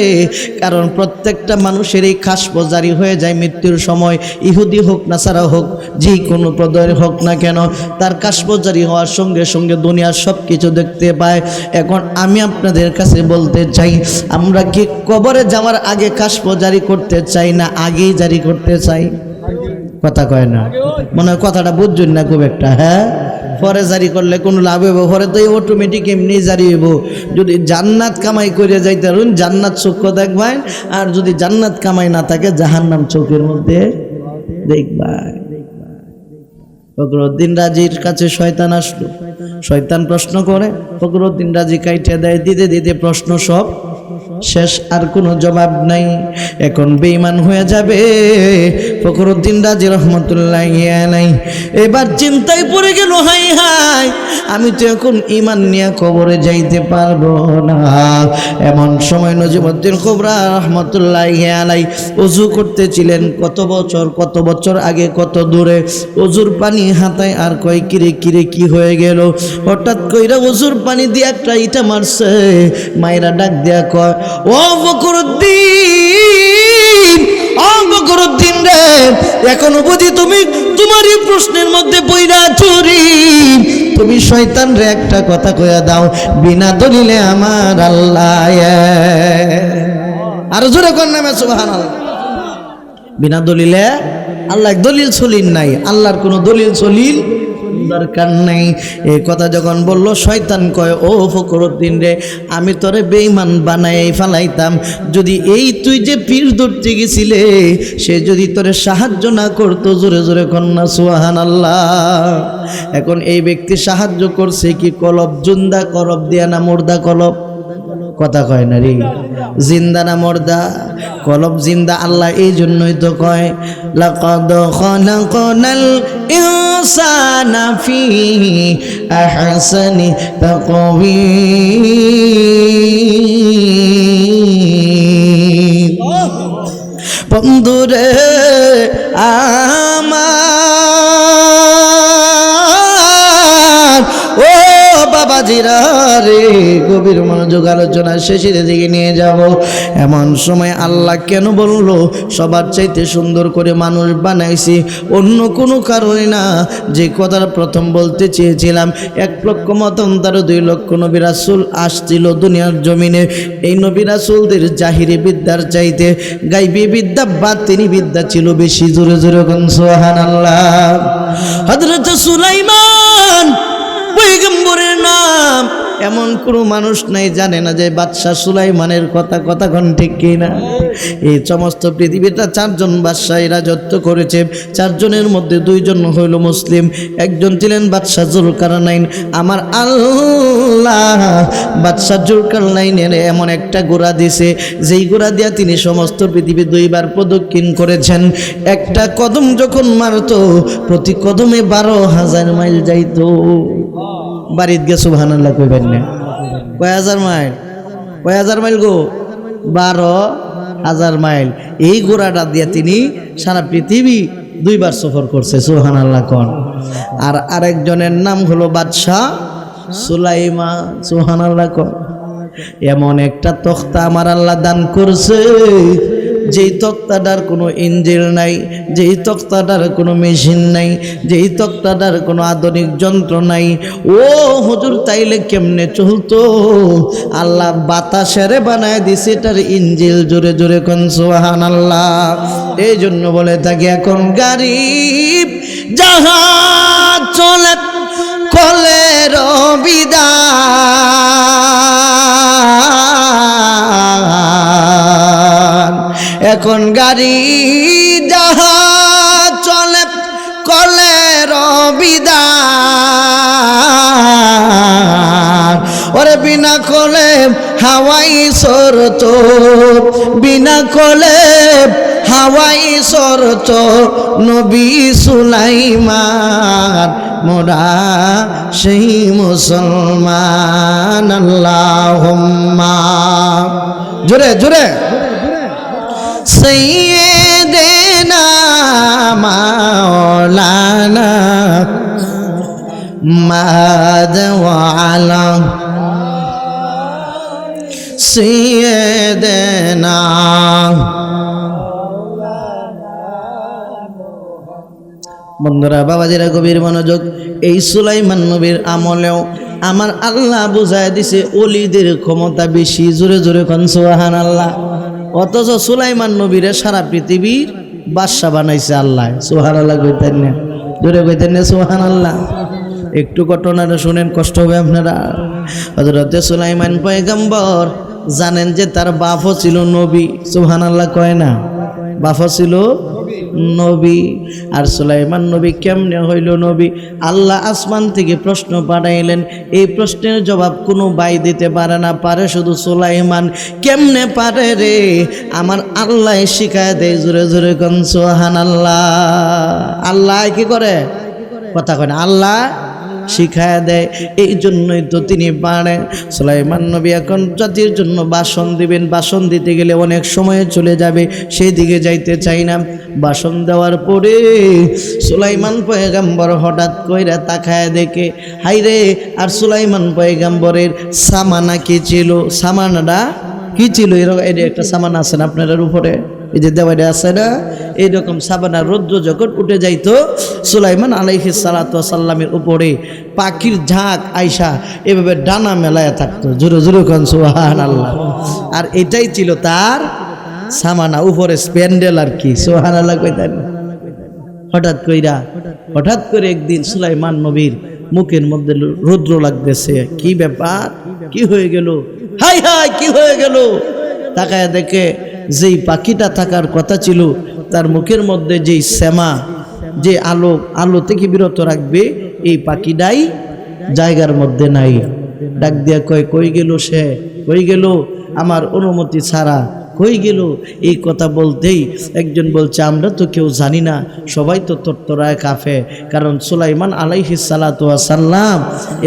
কারণ প্রত্যেকটা মানুষেরই খাসপ জারি হয়ে যায় মৃত্যুর সময়, ইহুদি হোক নাসারা হোক যে কোনো পদের হোক না কেন, তার কাসপ জারি হওয়ার সঙ্গে সঙ্গে দুনিয়ার সব কিছু দেখতে পায়। এখন আমি আপনাদের কাছে বলতে চাই, আমরা কি কবরে যাওয়ার আগে কাসপ জারি করতে চাই না আগেই জারি করতে চাই? কথা কয় না, মনে হয় কথাটা বুঝছেন না খুব একটা। হ্যাঁ, পরে জারি করলে কোনো লাভ হইব? পরে তো অটোমেটিক এমনি জারি হইব। যদি জান্নাত কামাই করে যাইতে পারেন জান্নাত চক্ষু দেখবেন, আর যদি জান্নাত কামাই না থাকে জাহান্নাম চোখের মধ্যে দেখবেন। ফখরুদ্দিন রাজির কাছে শয়তান আসলো, শয়তান প্রশ্ন করে, ফখরুদ্দিন রাজি কাইটা দেয়, দিতে দিতে প্রশ্ন সব শেষ, আর কোনো জবাব নাই। এখন বেঈমান হয়ে যাবে ফখরুদ্দিন রাজি রহমতুল্লাহি আলাইহি। এবার চিন্তায় পড়ে গেল, হাই হাই আমি তো এখন ঈমান নিয়ে কবরে যাইতে পারবো না। এমন সময় নজিমউদ্দিন কুবরা রহমতুল্লাহি আলাইহি ওযু করতেছিলেন, কত বছর আগে কত দূরে, ওযুর পানি হাতায় আর কয় কিরে কিরে কি হয়ে গেল? হঠাৎ কইরা ওযুর পানি দিয়ে একটা ইটা মারছে, মায়েরা ডাক দিয়া কয়, ও ফখরুদ্দিন, ও ফখরুদ্দিন রে, এখনো বুঝি তুমি তোমার এই প্রশ্নের মধ্যে পইরা চুরি? তুমি শয়তান রে একটা কথা কইয়া দাও, বিনা দলিলে আমার আল্লাহ। আর জোরে কোন নামে সুবহানাল্লাহ। বিনা দলিলে আল্লাহ, দলিল সলিল নাই, আল্লাহর কোনো দলিল সলিল দরকার নাই। এই কথা যখন বলল, শয়তান কয়, ও ফখরুদ্দিন রে, আমি তোরে বেঈমান বানাই ফেলাইতাম যদি এই তুই যে পীর ধরতে গেছিলে সে যদি তোরে সাহায্য না করতো। জোরে জোরে কন্যা সুবহানাল্লাহ। এখন এই ব্যক্তি সাহায্য করছে কি কলব জুন্দা করব দিয়া না মুর্দা কলব? কথা কয় না রে, জিন্দা না মুর্দা? কলব জিন্দা। আল্লাহ এই জন্যই তো কয়, লাকাদ খালাকনাল ইনসানা ফি আহসানি তাকওয়িম। বন্ধুরে আমার, ও বাবাজিরা রে, গভীর মনোযোগ আলোচনা শেষের দিকে নিয়ে যাব। এমন সময় আল্লাহ কেন বললো সবার চাইতে সুন্দর করে মানুষ বানাইছি? অন্য কোনো কারণে না, যে কথাটা প্রথম বলতে চেয়েছিলাম, 1 লক্ষ মতান্তরে 2 লক্ষ নবী রাসূল আসছিল দুনিয়ার জমিনে। এই নবী রাসূলদের জাহিরি বিদ্যার চাইতে গায়বী বিদ্যা বাতিনি বিদ্যা ছিল বেশি। জোরে জোরে সুবহানাল্লাহ। হযরত সুলাইমান পয়গম্বরের নাম এমন কোনো মানুষ নাই জানে না যে বাদশাহ সুলাইমানের কথা কোন ঠিক কিনা? এই সমস্ত পৃথিবীটা 4 জন বাদশাহ রাজত্ব করেছে। 4 জনের মধ্যে 2 জন হইল মুসলিম, একজন ছিলেন বাদশাহ জুলকারনাইন। আমার আল্লাহ বাদশাহ জুলকারনাইনের এমন একটা ঘোড়া দিছে, যেই ঘোড়া দিয়া তিনি সমস্ত পৃথিবী 2 বার প্রদক্ষিণ করেছেন। একটা কদম যখন মারতো প্রতি কদমে 12,000 মাইল যাইতো। বাড়িত গে সুবহানাল্লাহ কইবেন না? কয় হাজার মাইল? কয় হাজার মাইল গো? 12,000 মাইল। এই ঘোড়াটা দিয়ে তিনি সারা পৃথিবী 2 বার সফর করছে। সুবহানাল্লাহ কোন? আর আরেকজনের নাম হলো বাদশাহ সুলাইমান। সুবহানাল্লাহ কোন? এমন একটা তখ্তা আমার আল্লাহ দান করছে, যেই তক্তাটার কোনো ইঞ্জিন নাই, যেই তক্তাটার কোনো মেশিন নাই, যেই তক্তাটার কোনো আধুনিক যন্ত্র নাই। ও হুজুর, তাইলে কেমনে চলতো? আল্লাহ বাতাসেরে বানায় দিছে এটার ইঞ্জিল। জোরে জোরে কোন সুবহানাল্লাহ। এই জন্য বলে থাকি, এখন গাড়ি জাহাজ চলে কলের বিদান, এখন গাড়ি জাহাজ চলে কলের বিদান। ওরে বিনা কলে হাওয়াই সরত, বিনা কলে হাওয়াই সরত নবী সুলাইমান মোরা সেই মুসলমান আল্লাহুম্মা জোরে জোরে সাইয়্যিদিনা মাওলানা মুহাম্মদ ওয়া আলা সাইয়্যিদিনা বন্ধুরা বাবাজিরা গভীর মনোযোগ। এই সুলাইমান নবীর আমলেও আমার আল্লাহ বুঝায় দিছে ওলিদের ক্ষমতা বেশি। জোরে জোরে কোন সুবহানাল্লাহ। অথচ সুলাইমান নবীরে সারা পৃথিবীর বাদশা বানাইছে আল্লাহ। সুবহানাল্লাহ কইতেন না? জোরে কইতেন না সুবহানাল্লাহ? একটু ঘটনাটা শুনেন, কষ্ট হবে আপনারা। হযরত সুলাইমান পয়গম্বর জানেন যে তার বাপও ছিল নবী। সুবহানাল্লাহ কয় না? বাপও ছিল নবী। আর সুলাইমান নবী কেমনে হইল নবী? আল্লাহ আসমান থেকে প্রশ্ন পাঠাইলেন। এই প্রশ্নের জবাব কোনো ভাই দিতে পারে না, পারে শুধু সুলাইমান। কেমনে পারে রে? আমার আল্লাহ শিখায় দেয়। জোরে জোরে কোন সুবহানাল্লাহ। আল্লাহ কি করে? কথা কয় না? আল্লাহ শিখায় দেয়। এই জন্যই তো তিনি পারেন। সুলাইমান নবী এখন জাতির জন্য ভাষণ দিবেন। ভাষণ দিতে গেলে অনেক সময় চলে যাবে, সেই দিকে যাইতে চাই না। ভাষণ দেওয়ার পরে সুলাইমান পয়গম্বর হঠাৎ কইরা তাকায় দেখে, হাইরে! আর সুলাইমান পয়গম্বরের সামানা কি ছিল? সামানাটা কি ছিল? এরকম একটা সামান আছে না আপনাদের উপরে, এই যে দেওয়াটা আছে না, এইরকম সাবানা রৌদ্র যখন উঠে যাইতো সুলাইমান আলাইহিস সালাতু ওয়াস সালামের উপরে পাখির ঝাঁক আইসা এভাবে ডানা মেলায় থাকতো। জোরে জোরে কোন সুবহানাল্লাহ। আর এটাই ছিল তার সামানা, উপরে স্প্যান্ডেল আর কি। সুবহানাল্লাহ কইতেন। হঠাৎ করে একদিন সুলাইমান নবীর মুখের মধ্যে রৌদ্র লাগতেছে। কি ব্যাপার? কি হয়ে গেল? হাই হাই, কি হয়ে গেল? তাকায় দেখে যেই পাখিটা থাকার কথা ছিল তার মুখের মধ্যে যেই শ্যামা, যে আলো থেকে বিরত রাখবে, এই পাখিটাই জায়গার মধ্যে নাই। ডাক দিয়া কয়, কই গেল সে? কই গেল আমার অনুমতি ছাড়া? কই গেল? এই কথা বলতেই একজন বলছে, আমরা তো কেউ জানি না, সবাই তো তত্তরায় কাফে। কারণ সুলাইমান আলাইহিস সালাতু ওয়াস সালাম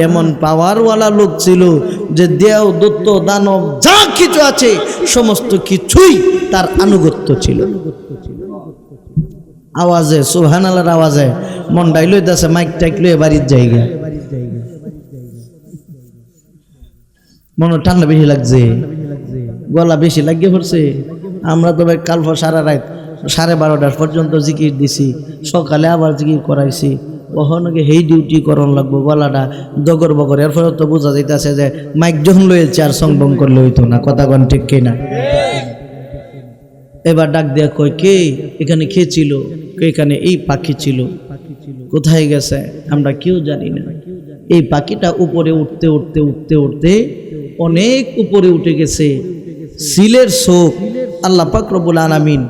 এমন পাওয়ারওয়ালা লোক ছিল যে দেও দত্ত দানব যা কিছু আছে সমস্ত কিছুই তার আনুগত্য ছিল। আওয়াজে, সুবহানাল্লাহর আওয়াজে মন ডাইলই দাসে মাইক টাইক লয়ে বাড়ির জায়গা। মন ঠান্ডা বেশি লাগছে, গলা বেশি লাগিয়ে পড়ছে। আমরা তো ভাই কাল সারা রাত 12:30 পর্যন্ত জিকির দিছি, সকালে আবার জিকির করাইছি। ওখানে হেই ডিউটি করন লাগবো, গলাটা দগর বগর। এর ফলে তো বোঝা যাইতেছে যে মাইক যখন লয়েছে আর সংবং করলে হইতো না। কথা কন ঠিক কিনা? এবার ডাক দেয়া কই, কে এখানে? কে ছিল? এখানে এই পাখি ছিল। কোথায় গেছে আমরা কেউ জানি না। এই পাখিটা উপরে উঠতে উঠতে উঠতে উঠতে অনেক উপরে উঠে গেছে। সিলের চোখ আল্লাহ পাক রব্বুল আলামিন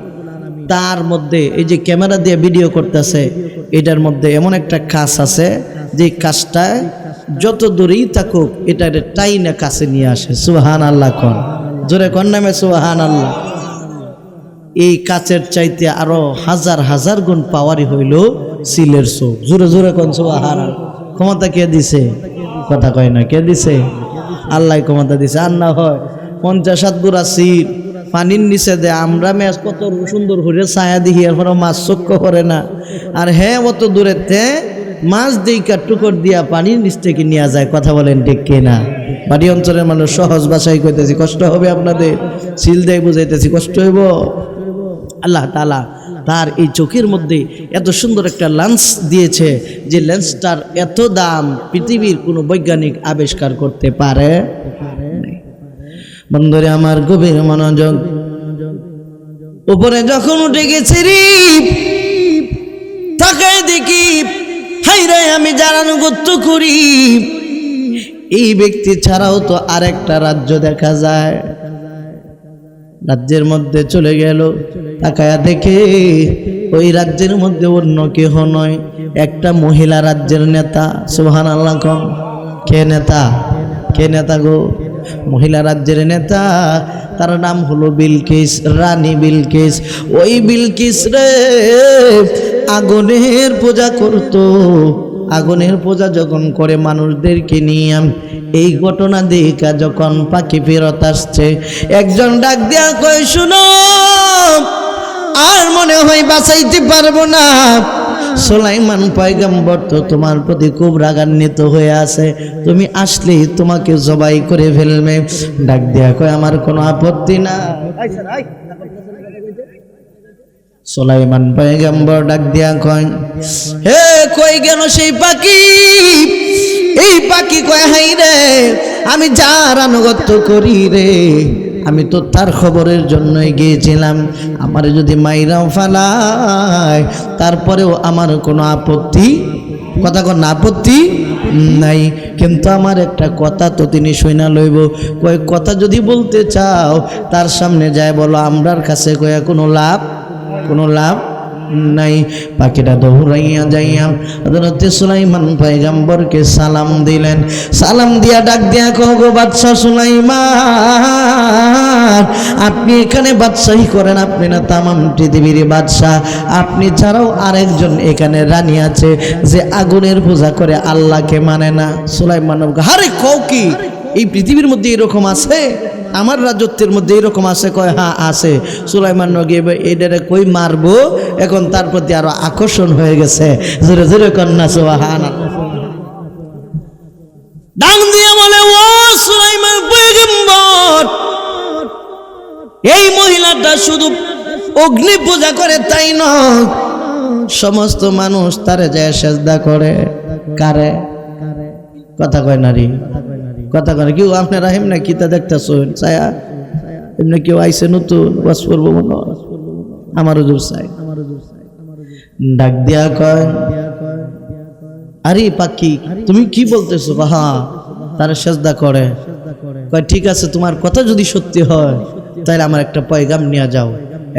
তার মধ্যে, এই যে ক্যামেরা দিয়ে ভিডিও করতেছে, এটার মধ্যে এমন একটা কাজ আছে যে কাজটা যত দূরেই থাকুক এটার টাইনা কাছে নিয়ে আসে। সুবহানাল্লাহ কোন? জোরে কোন নামে সুবহানাল্লাহ। এই কাচের চাইতে আরো হাজার হাজার গুণ পাওয়ারই হইল সিলের চোখ। জোরে জোরে কোন সুবহানাল্লাহ। ক্ষমতা কে দিছে? কথা কয় না। কে দিছে? আল্লাহ ক্ষমতা দিছে। আর না হয় 50 গুড়া সিল পানির নিচে দে, আমরা ম্যাচ কত সুন্দর করে ছায়া দিই, এরপর মাছ চক্ষ করে না। আর হ্যাঁ, অত দূরেতে মাছ দিই টুকর দিয়া পানির নিচ থেকে নিয়ে যায়। কথা বলেন ঠিক কিনা? বাড়ি অঞ্চলের মানুষ সহজ ভাষায় কইতেছি, কষ্ট হবে আপনাদের। সিল দেয় বুঝাইতেছি, কষ্ট হইব। আল্লাহ তাআলা তার এই চোখের মধ্যে এত সুন্দর একটা লেন্স দিয়েছে, যে লেন্সটার এত দাম পৃথিবীর কোনো বৈজ্ঞানিক আবিষ্কার করতে পারে। বন্ধুরে আমার গভীর মনোযোগ। উপরে যখন উঠে গেছে রে, তাকায় দেখি, হাইরে আমি যার আনুগত্য করি এই ব্যক্তি ছাড়াও তো আরেকটা রাজ্য দেখা যায়। রাজ্যের মধ্যে চলে গেল, তাকায়া দেখে ওই রাজ্যের মধ্যে অন্য কেহ নয়, একটা মহিলা রাজ্যের নেতা। সুবহানাল্লাহ কোন? কে নেতা? কে নেতা গো? মহিলা রাজ্যের নেতা। তার নাম হলো বিলকিস, রানী বিলকিস। ওই বিলকিস রে আগুনের পূজা করত, আগুনের পূজা যখন করে মানুষদেরকে নিয়ে এই ঘটনা দেখা যখন পাখি ফেরত আসছে, একজন ডাক দিয়া কয়, শুনো, আর মনে হয় বাঁচাইতে পারবো না। সুলাইমান পয়গম্বর তো তোমার প্রতি খুব রাগান্বিত হয়ে আছে, তুমি আসলেই তোমাকে জবাই করে ফেলবে। ডাক দিয়া কয়, আমার কোনো আপত্তি না। সুলাইমান পয়গম্বর ডাক দিয়া কয়, হে কই গেল সেই পাখি? এই পাখি কয়, হাই রে, আমি যার আনুগত্য করি রে, আমি তো তার খবরের জন্যই গিয়েছিলাম। আমার যদি মাইরাও ফালায় তারপরেও আমার কোনো আপত্তি, কথা কোন আপত্তি নাই, কিন্তু আমার একটা কথা তো তিনি শুনা লইব। কই কথা যদি বলতে চাও তার সামনে যায় বলো, আমরার কাছে কয়া কোনো লাভ নাই। পাখিটা দৌড়াইয়া যাইয়া হযরত সুলাইমান পয়গম্বরকে সালাম দিলেন। সালাম দিয়া ডাক দিয়া কগো বাদশা সুলাইমান, আপনি এখানে বাদশাহী করেন, আপনি না তামাম পৃথিবীর বাদশা। আপনি ছাড়াও আরেকজন এখানে রানী আছে যে আগুনের পূজা করে, আল্লাহকে মানে না। সুলাইমান, আরে কও কি, এই পৃথিবীর মধ্যে এরকম আছে? আমার রাজত্বের মধ্যে এরকম আছে? কয় হ্যাঁ আছে। সুলাইমান নগিয়ে এটারে কই মারবো, এখন তার প্রতি আরো আকর্ষণ হয়ে গেছে। জোরে জোরে কন্যা সুবহানাল্লাহ। ডাক দিয়ে বলে, ও সুলাইমান পয়গম্বর, এই মহিলাটা শুধু অগ্নি পূজা করে তাই নয়, সমস্ত মানুষ তারে যায় সেজদা করে। কারে? কথা কয় নারী, কথা কয় কেউ। আপনারা এমনি কিতা দেখতেছেন ছায়া, এমনি কেউ আইসে নতুন ওয়াজ করবো মনে হয়, আমারও জোর চাই। ডাক দিয়া কয়, আরে পাখি তুমি কি বলতেছো? হ্যাঁ, তারা সেজদা করে। কয় ঠিক আছে, তোমার কথা যদি সত্যি হয় তাহলে আমার একটা পয়গাম নিয়ে যাও।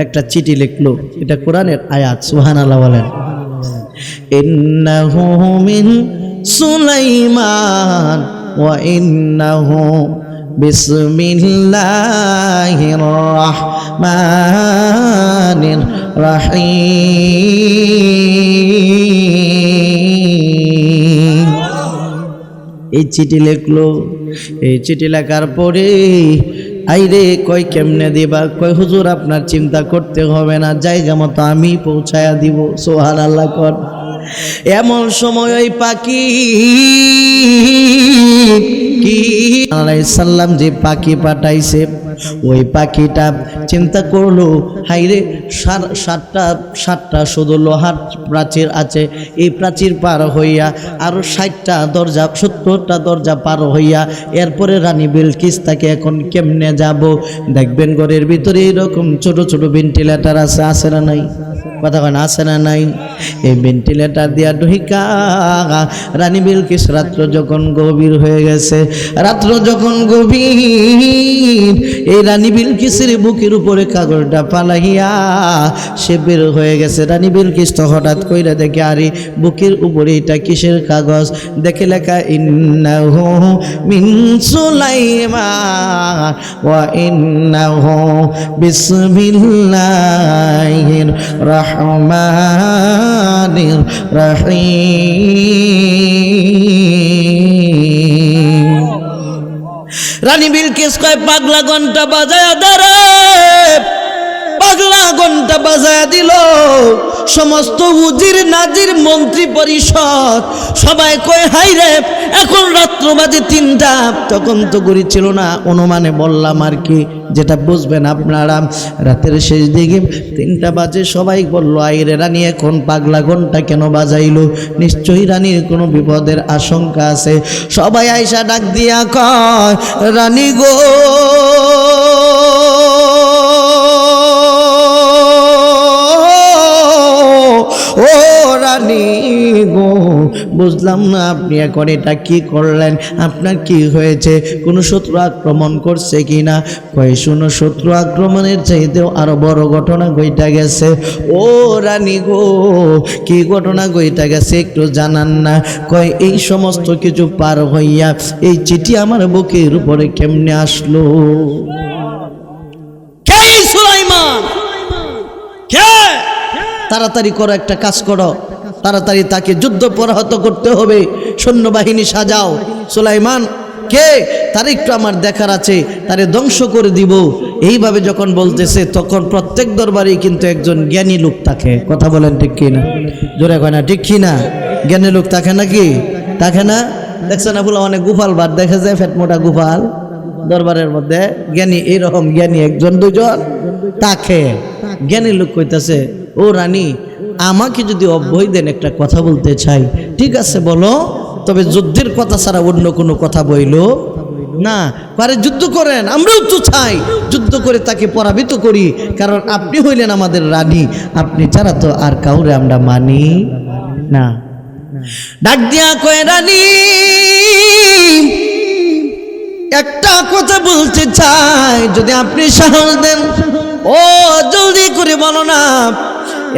একটা চিঠি লিখলো, এটা কোরআনের আয়াত, সুবহানাল্লাহ বলেন। ইন্নাহু মিন সুলাইমান ওয়া ইন্নাহু বিসমিল্লাহির রাহমানির রাহিম। এই চিঠি লিখলো। এই চিঠি লেখার পরে আইরে কয় কেমনে দিবা? কয় হুজুর আপনার চিন্তা করতে হবে না, জায়গা মতো আমি পৌঁছায়া দিব। সুবহানাল্লাহ কর। এমন সময় ওই পাখি কি আলাইহিস সালাম যে পাখি পাঠাইছে, ওই পাখিটা চিন্তা করলো, হাইরে সাতটা শুধু লোহার প্রাচীর আছে, এই প্রাচীর পার হইয়া আরো 60টা দরজা, 70টা দরজা পার হইয়া এরপরে রানী বিলকিস তাকে এখন কেমনে যাব? দেখবেন ঘরের ভিতরে এরকম ছোট ছোট ভেন্টিলেটর আছে না নাই? কথা কয় না, আছে না নাই? এই ভেন্টিলেটর দিয়া ঢুকা রানী বিলকিস রাত্র যখন গভীর হয়ে গেছে, রাত্র যখন গভীর, এই রানী বিলকিসের বুকের উপরে কাগজটা পালাইয়া সে বের হয়ে গেছে। রানী বিলকিস তো হঠাৎ কইরা দেখে, আরে বুকের উপরে এটা কিসের কাগজ? দেখে লেখা, ইন্নাহু মিন সুলাইমান ওয়া ইন্নাহু বিসমিল্লাহির রাহমানির রাহিম। রানী বিলকিস কয়, পাগলা ঘন্টা বাজায়া দাঁড়ে। পাগলা ঘন্টা বাজায়া দিল। সমস্ত উজির নাজির মন্ত্রী পরিষদ সবাই কয়, হাই রে, এখন রাত্র বাজে 3টা। তখন তো ঘড়ি ছিল না, অনুমানে বললাম আর কি, যেটা বুঝবেন আপনারা। রাতের শেষ দিকে 3টা বাজে। সবাই বলল, আইরে রানী এখন পাগলা ঘন্টা কেন বাজাইলো? নিশ্চয়ই রানীর কোনো বিপদের আশঙ্কা আছে। সবাই আইসা ডাক দিয়া কয়, রানী গো, ও রানী গো, বুঝলাম না আপনি এখন এটা কি করলেন? আপনার কি হয়েছে? কোনো শত্রু আক্রমণ করছে কি না? কয়, শুনো, শত্রু আক্রমণের চাইতেও আরো বড় ঘটনা ঘইটা গেছে। ও রানী গো, কি ঘটনা ঘইটা গেছে একটু জানান না? কয়, এই সমস্ত কিছু পার হইয়া এই চিঠি আমার বুকের উপরে কেমনে আসলো? কে সুলাইমান? কে? তাড়াতাড়ি করো, একটা কাজ করো, তাড়াতাড়ি তাকে যুদ্ধ পরাহত করতে হবে, সৈন্যবাহিনী সাজাও। সুলাইমান কে, তার একটু আমার দেখার আছে, তারে ধ্বংস করে দিব। এইভাবে যখন বলতেছে তখন প্রত্যেক দরবারেই কিন্তু একজন জ্ঞানী লোক থাকে। কথা বলেন ঠিক কি না? জোরে কয় না ঠিক কি না? জ্ঞানী লোক থাকে নাকি? থাকে না? দেখছেন না বলে অনেক গোপাল ভাত দেখা যায়, ফেট মোটা গোপাল দরবারের মধ্যে। জ্ঞানী এইরকম জ্ঞানী একজন দুজন তাকে। জ্ঞানী লোক কইতাছে, ও রানী, আমাকে যদি অভয় দেন একটা কথা বলতে চাই। ঠিক আছে বলো, তবে যুদ্ধের কথা ছাড়া অন্য কোনো কথা বইলো না। পারে যুদ্ধ করেন, আমরাও তো চাই যুদ্ধ করে তাকে পরাজিত করি, কারণ আপনি হইলেন আমাদের রানী, আপনি ছাড়া তো আর কাউরে আমরা মানি না। ডাক দিয়া কয়, রানী একটা কথা বলতে চাই, যদি আপনি সাহস দেন। ও জলদি করে বলো না।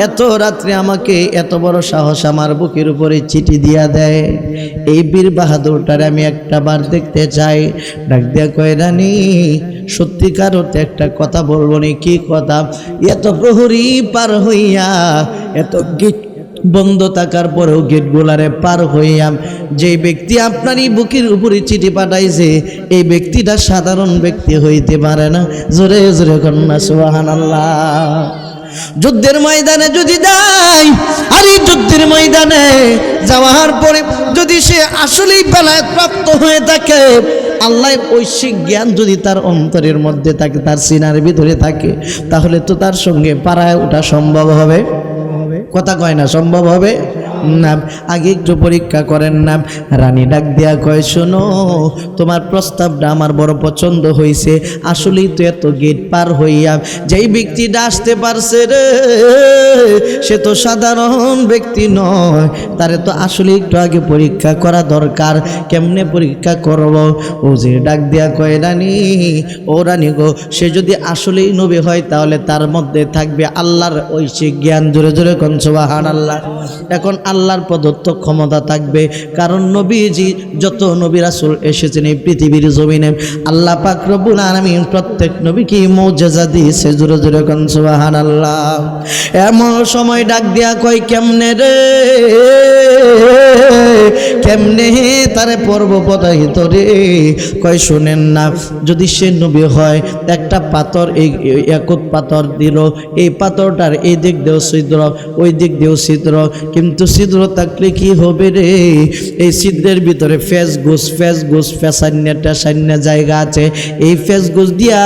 এত রাত্রে আমাকে এত বড় সাহস আমার বুকের উপরে চিঠি দিয়া দেয়, এই বীর বাহাদুরটারে আমি একটা বার দেখতে চাই। ডাক দিয়া কয়, রানী সত্যিকার অর্থে একটা কথা বলবো নি। কি কথা? এত প্রহরী পার হইয়া, এত গেট বন্ধ থাকার পরেও গেটগুলারে পার হইয়া যে ব্যক্তি আপনারই বুকের উপরে চিঠি পাঠাইছে, এই ব্যক্তিটা সাধারণ ব্যক্তি হইতে পারে না। জোরে জোরে কন্যা সুবহানাল্লাহ। যুদ্ধের ময়দানে যদি যায়, আর এই যুদ্ধের ময়দানে যাওয়ার পরে যদি সে আসলেই বেলায়েত প্রাপ্ত হয়ে থাকে, আল্লাহর ঐশিক জ্ঞান যদি তার অন্তরের মধ্যে থাকে, তার সিনার ভিতরে থাকে, তাহলে তো তার সঙ্গে পাড়ায় ওঠা সম্ভব হবে। কথা কয় না সম্ভব হবে না? আগে একটু পরীক্ষা করেন না। রানী ডাক দিয়া কয়, শোনো, তোমার প্রস্তাবটা আমার বড় পছন্দ হয়েছে। আসলেই তো এত গেট পার হইয়া যেই ব্যক্তিটা আসতে পারছে রে, সে তো সাধারণ ব্যক্তি নয়, তারে তো আসলে একটু আগে পরীক্ষা করা দরকার। কেমনে পরীক্ষা করব? ও যে ডাক দিয়া কয়, রানী ও রানী গো, সে যদি আসলেই নবী হয় তাহলে তার মধ্যে থাকবে আল্লাহর ঐশিক জ্ঞান। জোরে জোরে কোন সুবহানাল্লাহ। এখন আল্লাহর প্রদত্ত ক্ষমতা থাকবে, কারণ নবীজি যত নবী রাসূল এসেছেন এই পৃথিবীর জমিনে, আল্লাহ পাক রব্বুল আলামিন প্রত্যেক নবীকে মুজিজা দিয়েছে। জোরে জোরে কোন সুবহানাল্লাহ। এমন সময় ডাক দিয়া কয়, কেমনে রে, কেমনে তারে পর্ব পদাহিত রে? কয়, শুনেন না, যদি সে নবী হয়, একটা পাথর, এই একুত পাথর দিল, এই পাথরটার এই দিক দিয়েও ছিদ্র, ওই দিক দিয়েও ছিদ্র, কিন্তু ছিদ্র থাকলে কি হবে রে? এই ছিদ্রের ভিতরে ফেসান্যা জায়গা আছে, এই ফেসগুস দিয়া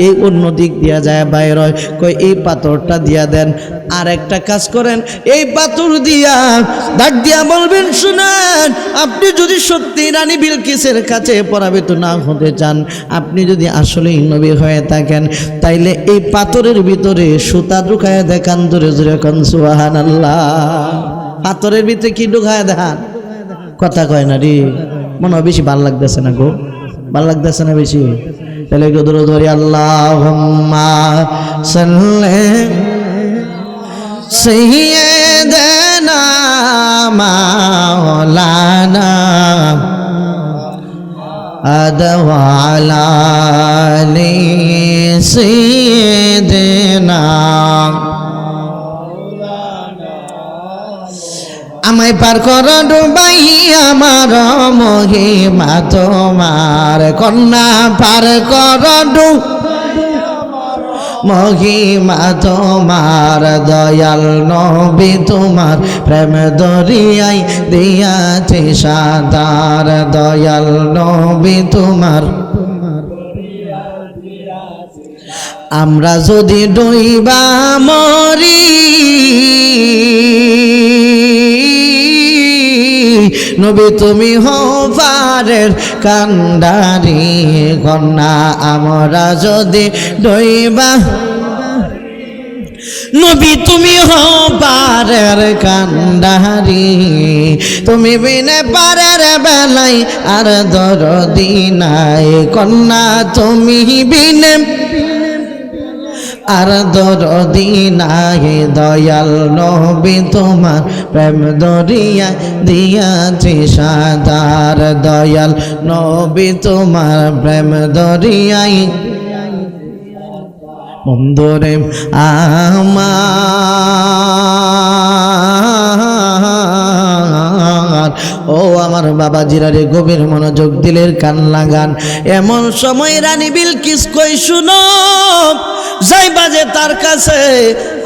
এই অন্য দিক দিয়া যায় বাইর হয়। কই, এই পাথরটা দিয়া দেন। আর একটা কাজ করেন, এই পাথর দিয়া ডাক দিয়া বলবেন, শুনেন, আপনি যদি সত্যি রানী বিলকিসের কাছে পরাজিত না হতে চান, আপনি যদি আসলেই নবী হয়ে থাকেন, তাইলে এই পাথরের ভিতরে সুতা ঢুকায় দেখান। জোরে জোরে কোন সুবহানাল্লাহ। পাথরের ভিতরে কি ঢুকায় দেখান? কথা কয় না রে, মনে হয় বেশি ভাল লাগতেছে না গো, ভাল লাগতেছে না বেশি? তাহলে একটু দূরে ধরি, আল্লাহুম্মা সাল্লি সাইয়্যিদানা মাওলানা আদওয়ালা আলি সাইয়্যিদিনা। আমায় পার কর ডুবাই আমার মহিমা তোমার, কন্যা পার কর মহিমা তোমার, দয়াল নবী তোমার প্রেম দরিয়াই দিয়াছে সাঁতার, দয়াল নবী তোমার। আমরা যদি ডুইবা মরি, নবী তুমি হও পারের কান্ডারি, কন্যা আমরা যদি ডুইবা, নবী তুমি হও পারের কান্ডারি, তুমি বিনে পারের বেলাই আর দরদি নাই, কন্যা তুমি বিনে আর দরদি নাই, দয়াল নবী তোমার প্রেম দরিয়া দিয়াছে সাঁতার, দয়াল নবী তোমার প্রেম দরিয়াই বন্ধুরে আমার ও আমার বাবা জিরারে গভীর মনোযোগ দিলের কান লাগান। এমন সময় রানী বিলকিস কই শুনো যাই বাজে তার কাছে,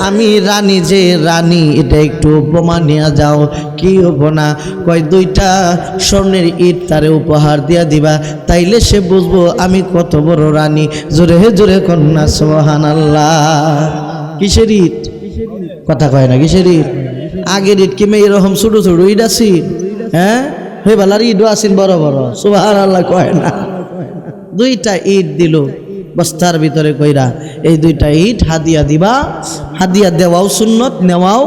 আমি রানী যে রানী এটা একটু উপমা নিয়ে যাও। কি উপমা? কয় 2টা স্বর্ণের ইট তারে উপহার দিয়া দিবা, তাইলে সে বুঝবো আমি কত বড় রানী। জোরে জোরে কন্যা সুবহানাল্লাহ। কিসের ইট? কথা কয় না কিসের ইট? আগের ইট কি মেয়ে এরকম ছোট ছোট ইট আছি? হ্যাঁ হয়ে বেলার ইটও আছেন বড় বড়, সুবহানাল্লাহ কয় না। 2টা ইট দিল বস্তার ভিতরে কইরা, এই 2টা ইট হাদিয়া দিবা। হাদিয়া দেওয়াও সুন্নত, নেওয়াও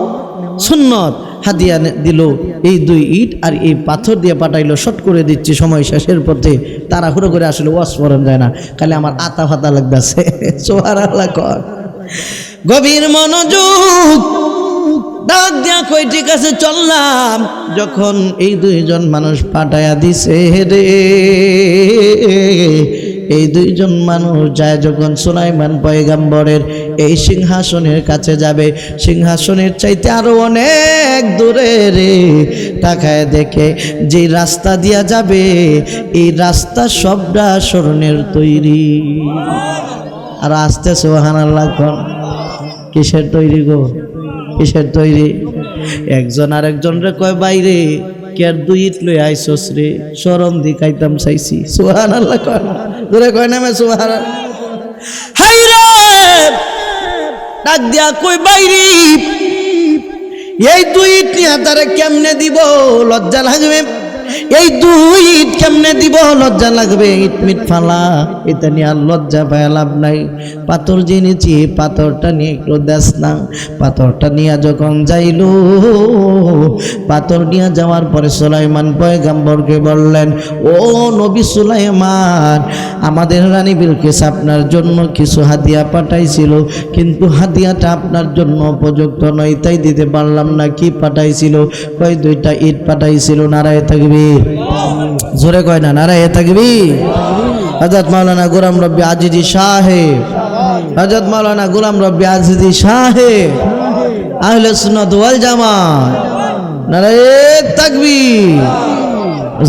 সুন্নত। হাদিয়া দিল এই 2 ইট আর এই পাথর দিয়ে পাঠাইলো। শট করে দিচ্ছি, সময় শেষের পথে তাড়াহুড়ো করে আসলে ওয়াজ পড়ন যায় না, খালি আমার আতা ফাতা লাগতেছে। সুবহানাল্লাহ কর। গভীর মনোযোগ ডাক দিয়া কই ঠিক আছে চললাম। যখন এই 2জন মানুষ পাঠায়া দিছে রে, এই 2জন মানুষ যায় যখন সুলাইমান পয়গম্বরের এই সিংহাসনের কাছে যাবে, সিংহাসনের চাইতে আরো অনেক দূরে রে, তাকায় দেখে যে রাস্তা দিয়া যাবে এই রাস্তা সবটা স্বর্ণের তৈরি। আর আস্তে সুবহানাল্লাহ কোন। কিসের তৈরি গো? কিসের তৈরি? একজন আরেকজন রে কয় বাইরে কে আর 2 ইট লই আইছস রে, শরম দিকাইতাম চাইছি। সুবহানাল্লাহ কয় দূরে কয় না মে সুবহানাল্লাহ। হাই রে ডাক দিয়া কই বাইরে এই 2 ইট নিয়ে তারে কেমনে দিব? লজ্জা লাগবে। এই 2 ইট কেমনে দিব? লজ্জা লাগবে। ইট মিট ফালা, এটা নিয়ে আর লজ্জা পায় লাভ নাই। পাথর জেনেছি, পাথরটা নিয়ে একটু দেশ না। পাথরটা নিয়ে যখন যাইল, পাথর নিয়ে যাওয়ার পরে সুলাইমান পয়গম্বরকে বললেন, ও নবী সুলাইমান, আমাদের রানী বিলকিস আপনার জন্য কিছু হাদিয়া পাঠাইছিল, কিন্তু হাদিয়াটা আপনার জন্য উপযুক্ত নয়, তাই দিতে পারলাম না। কি পাঠাইছিল? কয় 2টা ইট পাঠাইছিল। নারায়ে তাকবীর। জোরে কয় না নারায়ে তাকবীর। হযরত মাওলানা গোলাম রব্বী আজিজি সাহেব, হযরত মাওলানা গোলাম রব্বী আজিজি সাহেব আহলে সুন্নাত ওয়াল জামাত। নারায়ে তাকবীর।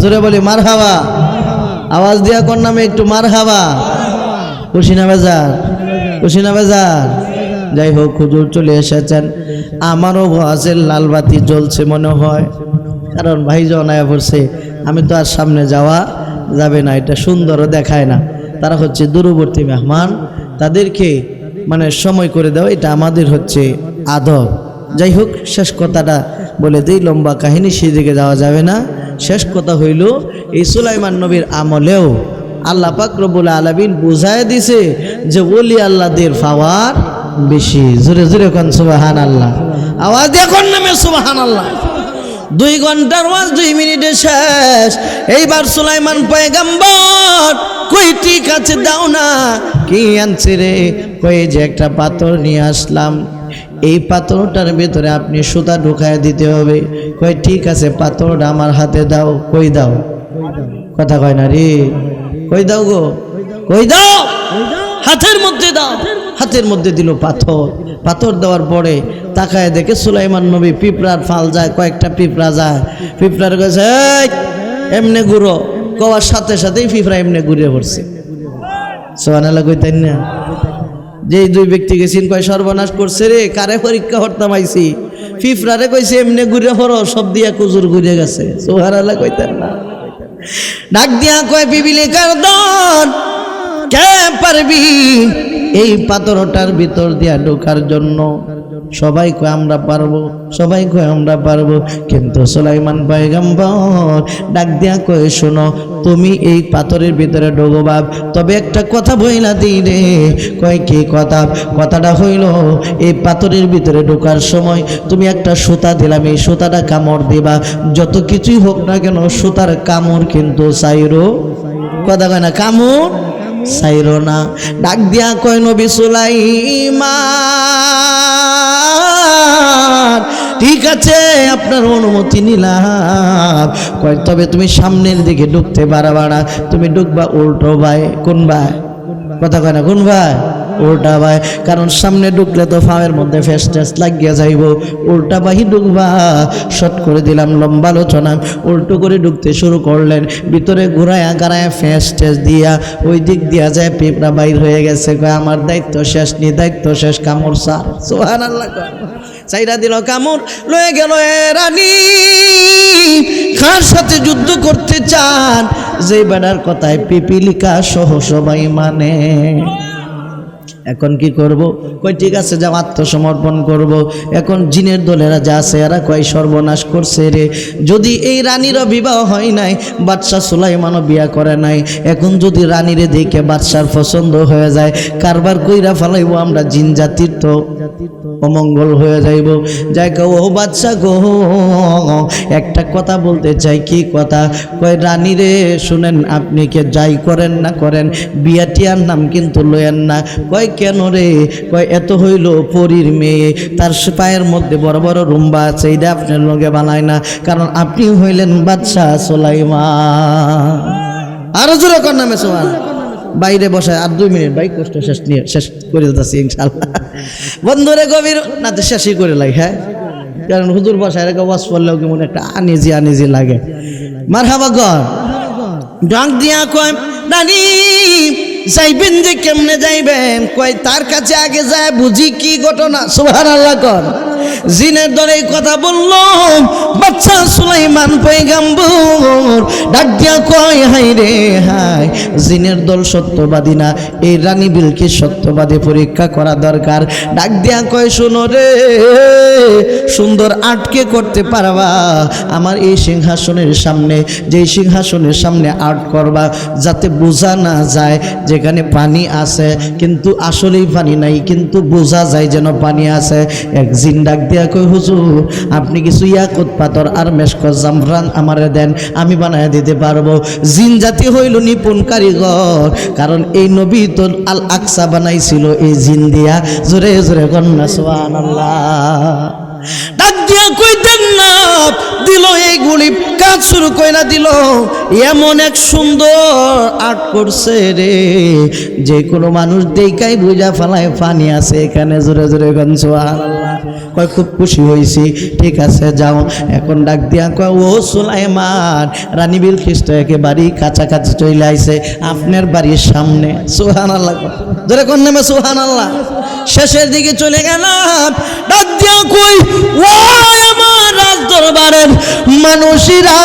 জোরে বলি মারহাবা। আওয়াজ দিয়া কোন নামে একটু মারহাবা। খুশি না বেজার? খুশি না বেজার? যাই হোক, হুজুর চলে এসেছেন। আমারও ওয়াজের লাল বাতি জ্বলছে মনে হয়, কারণ ভাইজন আয়া পড়ছে। আমি তো আর সামনে যাওয়া যাবে না, এটা সুন্দরও দেখায় না। তারা হচ্ছে দূরবর্তী মেহমান, তাদেরকে মানে সময় করে দেওয়া এটা আমাদের হচ্ছে আদব। যাই হোক, শেষ কথাটা বলে দিই, লম্বা কাহিনী সেদিকে যাওয়া যাবে না। শেষ কথা হইল, এই সুলাইমান নবীর আমলেও আল্লাহ পাক রব্বুল আলামিন বুঝায় দিছে যে ওলি আল্লাহদের পাওয়ার বেশি। জোরে জোরে কোন সুবহানাল্লাহ। আওয়াজ দিয়ে কোন নামে সুবহানাল্লাহ। 2 ঘন্টার ওয়াজ 2 মিনিটে শেষ। এইবার সুলাইমান পয়গম্বর কই ঠিক আছে দাও না। কি আনছে রে? কই যে একটা পাথর নিয়ে আসলাম, এই পাথরটার ভিতরে আপনি সুতা ঢুকায় দিতে হবে। কই ঠিক আছে, পাথরটা আমার হাতে দাও। কই দাও? কথা কয় না রে। কই দাও গো? কই দাও? হাতের মধ্যে দাও। হাতের মধ্যে দিল পাথর। পাথর দেওয়ার পরে তাকায় দেখে সুলাইমান নবী পিঁপড়ার ফাল যায়, কয়েকটা পিঁপড়া যায়। পিঁপড়ার কাছে এমনে ঘুরো কওয়ার সাথে সাথেই পিঁপড়া এমনে ঘুরে পড়ছে। সুবহানাল্লাহ কইতেন না? যেই 2 ব্যক্তি গেছেন, কয় সর্বনাশ করছে রে, কারে পরীক্ষা করতাম আইছি। পিঁপড়ারে কইছে এমনে ঘুরে পড়ো, সব দিয়া কুজুর ঘুরে গেছে। সুবহানাল্লাহ কইতেন না? ডাক দিয়া কয় পিপিলিকার দল, কে পারবি এই পাথরটার ভিতর দিয়া ঢোকার জন্য? সবাই কয় আমরা পারবো, সবাই কয় আমরা পারবো। কিন্তু সুলাইমান পয়গম্বর ডাক দিয়া কয়, শোনো, তুমি এই পাথরের ভিতরে ঢোকো বাপ, তবে একটা কথা বইলা দিই রে। কয় কি কথা? কথাটা হইল, এই পাথরের ভিতরে ঢোকার সময় তুমি একটা সুতা দিলাম, এই সুতাটা কামড় দিবা। যত কিছুই হোক না কেন, সুতার কামড় কিন্তু চাইরো। কথা কয় না, কামড় চাইরো না। ডাক দিয়া কয়, নবী সুলাইমান, ঠিক আছে আপনার অনুমতি নিলাম। কয় তবে তুমি সামনের দিকে ঢুকতে পারবা না, তুমি ঢুকবা উল্টো ভাই। কোন ভাই? কথা কয় না, কোন ভাই? উল্টা ভাই, কারণ সামনে ঢুকলে তো ফাওয়ের মধ্যে ফেস টেস লাগিয়ে যাইব, উল্টা বাহি ঢুকবা। শট করে দিলাম, লম্বা আলোচনা, উল্টো করে ঢুকতে শুরু করলেন, ভিতরে ঘুরায়া গাড়ায় ফেস টেস দিয়া ওই দিক দিয়া যায় পিঁপড়া বাইর হয়ে গেছে। কয় আমার দায়িত্ব শেষ, নি দায়িত্ব শেষ, কামড় স্যার। সুবহানাল্লাহ। চাইরা দিল কামড়, লয়ে গেল এ রানী। কার সাথে যুদ্ধ করতে চান? যে বেড়ার কথায় পিপিলিকা সহ সবাই মানে। এখন কি করব? কই ঠিক আছে, যাও আত্মসমর্পণ করব। এখন জিনের দলেরা যা আছে এরা কয় সর্বনাশ করছে রে, যদি এই রানীরও বিবাহ হয় নাই, বাদশাহ সুলাইমানও বিয়া করে নাই, এখন যদি রানীরে দেখে বাদশার পছন্দ হয়ে যায়, কারবার কইরা ফেলাইব আমরা, জিন জাতির তো অমঙ্গল হয়ে যাইব। যাই কো ও বাদশাহ গো, একটা কথা বলতে চাই। কি কথা? কয় রানীরে শুনেন, আপনি কে যাই করেন না করেন, বিয়াটিয়ার নাম কিন্তু লয়েন না। কয় কেন রে? কয় এত হইল পরীর মেয়ে, তার পায়ের মধ্যে বড় বড় রুম্বা আছে, এটা আপনার লগে বানায় না, কারণ আপনি হইলেন বাদশাহ সুলাইমান। আরো জোরে কর নামে সোহান। বাইরে বসায় আর 2 মিনিট ভাই, কষ্ট শেষ নিয়ে শেষ করে দিতেছি ইনশাআল্লাহ। বন্ধুরে গভীর না তো শেষই করে লাই, হ্যাঁ, কারণ হুজুর বসায় রেখে ওয়াজ পড়লেও কেমন একটা আনিজি আনিজি লাগে। মারহাবা গর ডাক দিয়া কয় রানী যাইবেন যে কেমনে যাইবেন? কয় তার কাছে আগে যায় বুঝি কি ঘটনা। সুবহানাল্লাহ কর। জিনের দলে কথা বলল বাদশা সুলাইমান পয়গম্বর, ডাক দিয়া কয় হাই রে হাই, জিনের দল সত্যবাদী না, এই রানী বিলকিস সত্যবাদী, পরীক্ষা করা দরকার। ডাক দিয়া কয় শোনো রে, সুন্দর আটকে করতে পারবা আমার এই সিংহাসনের সামনে, যেই সিংহাসনের সামনে আট করবা, যাতে বোঝা না যায় যেখানে পানি আছে কিন্তু আসলেই পানি নাই, কিন্তু বোঝা যায় যেন পানি আছে। এক জিন ডাক দিয়া কই হুজুর, আপনি কিছু ইয়াকুত পাথর আর মেশক জামরান আমারে দেন, আমি বানায় দিতে পারবো। জিন জাতি হইল নিপুণ কারিগর, কারণ এই নবী তো আল আকসা বানাইছিল এই জিন দিয়া। জোরে জোরে কন্যা সুবহানাল্লাহ। ডাক দিয়া কইতেন না, দিল এইগুলি কাজ শুরু কইরা দিল। এমন এক সুন্দর আর্ট করছে রে, যে কোনো মানুষ দেখাই বুঝা ফেলায় পানি আছে এখানে। জোরে জোরে গান সুবহানাল্লাহ। কয় খুব খুশি হয়েছি, ঠিক আছে যাও। এখন ডাক দিয়া কয় ও সুলাইমান, রানী বিলকিস তো একেবারেই কাছাকাছি চলে আইছে আপনার বাড়ির সামনে। সুবহানাল্লাহ, জোরে কোন নামে সুবহানাল্লাহ। শেষের দিকে চলে গেলাম, ডাক দিয়া কই ও আমার রাজ দরবারের মানুষেরা,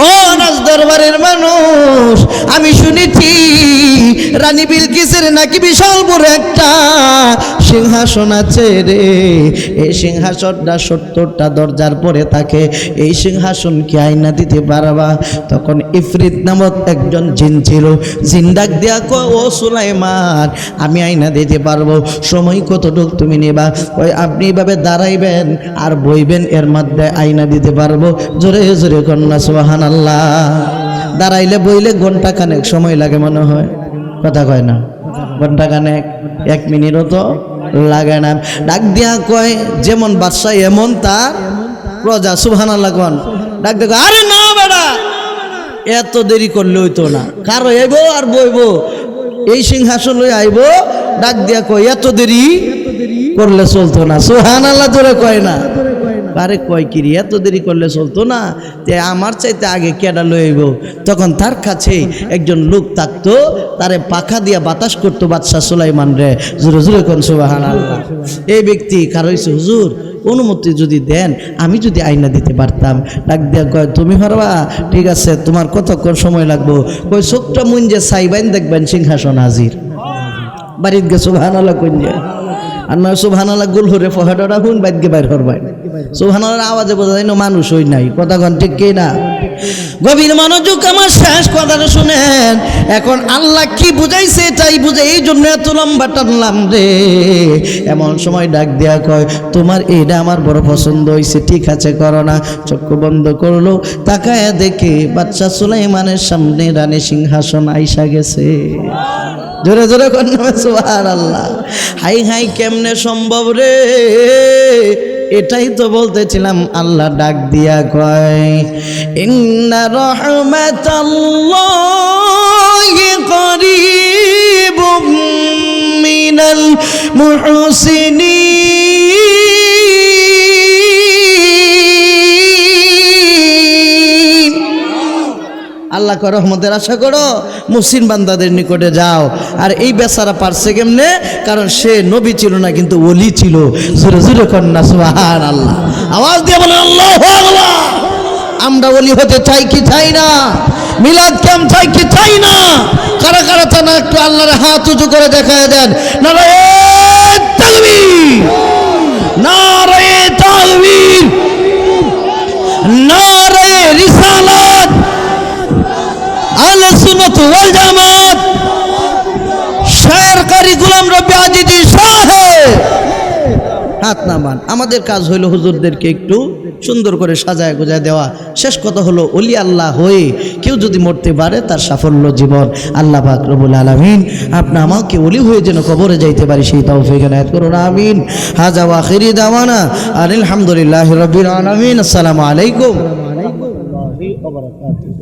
ও রাজ দরবারের মানুষ, আমি শুনেছি রানী বিলকিসের নাকি বিশাল বড় একটা সিংহাসন আছে রে। এই সিংহাসনটা 70টা দরজার পরে থাকে, এই সিংহাসন কি আয়না দিতে পারবা? তখন ইফরিত নামক একজন জিন ছিল। জিন ডাক দিয়া কয় ও সুলাইমান, আমি আয়না দিতে পারবো, সময় কতটুক তুমি নেবা? ওই আপনি এইভাবে দাঁড়াইবেন আর বইবেন, এর মধ্যে আয়না দিতে পারবো। জোরে জোরে কন্যা সুবহানাল্লাহ। দাঁড়াইলে বইলে ঘন্টা খানেক সময় লাগে মনে হয়, কথা কয় না? ঘন্টা খানেক, 1 মিনিটও তো লাগে না। ডাক দিয়া কয় যেমন বাদশা এমন তার প্রজা। সুবহানাল্লাহ কোন। ডাক দিয়া আরে না বেটা, এত দেরি করলে হইতো না, কারো আইব আর বইব, এই সিংহাসন লই আইব। ডাক দিয়া কয় এত দেরি করলে চলতো না। সুবহানাল্লাহ জোরে কয় না। আরে কয় কিরি এত দেরি করলে চলতো না, যে আমার চাইতে আগে কেডা লইব? তখন তার কাছে একজন লোক থাকতো, তারে পাখা দিয়া বাতাস করতো বাদশা সুলাইমান রে। জোরে জোরে কোন সুবহানাল্লাহ। এই ব্যক্তি কারো হইছে হুজুর অনুমতি যদি দেন, আমি যদি আয়না দিতে পারতাম। ডাক দিয়া কয় তুমি পারবা? ঠিক আছে, তোমার কতক্ষণ সময় লাগবো? কই চোখটা মুঞ্জে চাইবেন, দেখবেন সিংহাসন হাজির। বাড়িত গে সুবহানাল্লাহ কইয়া আর নয় সুবহানাল্লাহ গুল হরে ফহাডা হুন বাইদকে বাইর হরবাই। সুবহানাল্লাহ আওয়াজে বোঝা যায় না মানুষ হই নাই, কথা কন ঠিক কি না? গভীর মনোযোগ আমার শেষ কথাটা শুনেন। এখন আল্লাহ কি বুঝাইছে তাই বুঝে, এই জন্য এত লম্বা টানলাম রে। এমন সময় ডাক দেয়া কয় তোমার এইটা আমার বড় পছন্দ হয়েছে, ঠিক আছে করো না। চক্ষু বন্ধ করলো, তাকায় দেখে বাদশা সুলাইমানের সামনে রানী সিংহাসন আইসা গেছে। জোরে জোরে কন্যা সুবহানাল্লাহ। হাই হাই কেমনে সম্ভব রে? এটাই তো বলতেছিলাম, আল্লাহ ডাক দিয়া কয় ইন্না রাহমাতাল্লাহি করিবুম মিনাল মুহসিনিন। আল্লাহ কর রহমতের আশা করো, মুহসিন বান্দাদের নিকটে যাও। আর এই বেচারা পারছে কেমনে? কারণ সে নবী ছিল না, কিন্তু ওলি ছিল। জোরে জোরে কন্যা সুবহানাল্লাহ, আওয়াজ দিয়ে বলেন আল্লাহু আকবার। আমরা ওলি হতে চাই কি চাই না? মিলাদ ক্যাম্প চাই কি চাই না? কারা কারা তা না একটু আল্লাহর হাত উঁচু করে দেখায় দেন। নারায়ে তাকবীর, নারায়ে তাকবীর, নারায়ে রিসালাত, আহলে সুন্নাত ওয়াল জামাত, শায়ের কারি গোলাম রব্বি আজিজি সাহেব। হাত নামান। আমাদের কাজ হইলো হুজুরদেরকে একটু সুন্দর করে সাজায় গোজায় দেওয়া। শেষ কথা হলো, ওলি আল্লাহ হয়ে কেউ যদি মরতে পারে তার সাফল্য জীবন। আল্লাহ পাক রব্বুল আলামিন আপনি আমাকে ওলি হয়ে যেন কবরে যাইতে পারি সেই তৌফিক এনায়েত করুন, আমিন। হাজা ওয়া আখিরি দাওয়ানা আলহামদুলিল্লাহি রাব্বিল আলামিন। আসসালামু আলাইকুম ওয়া রাহমাতুল্লাহি ওয়া বারাকাতুহু।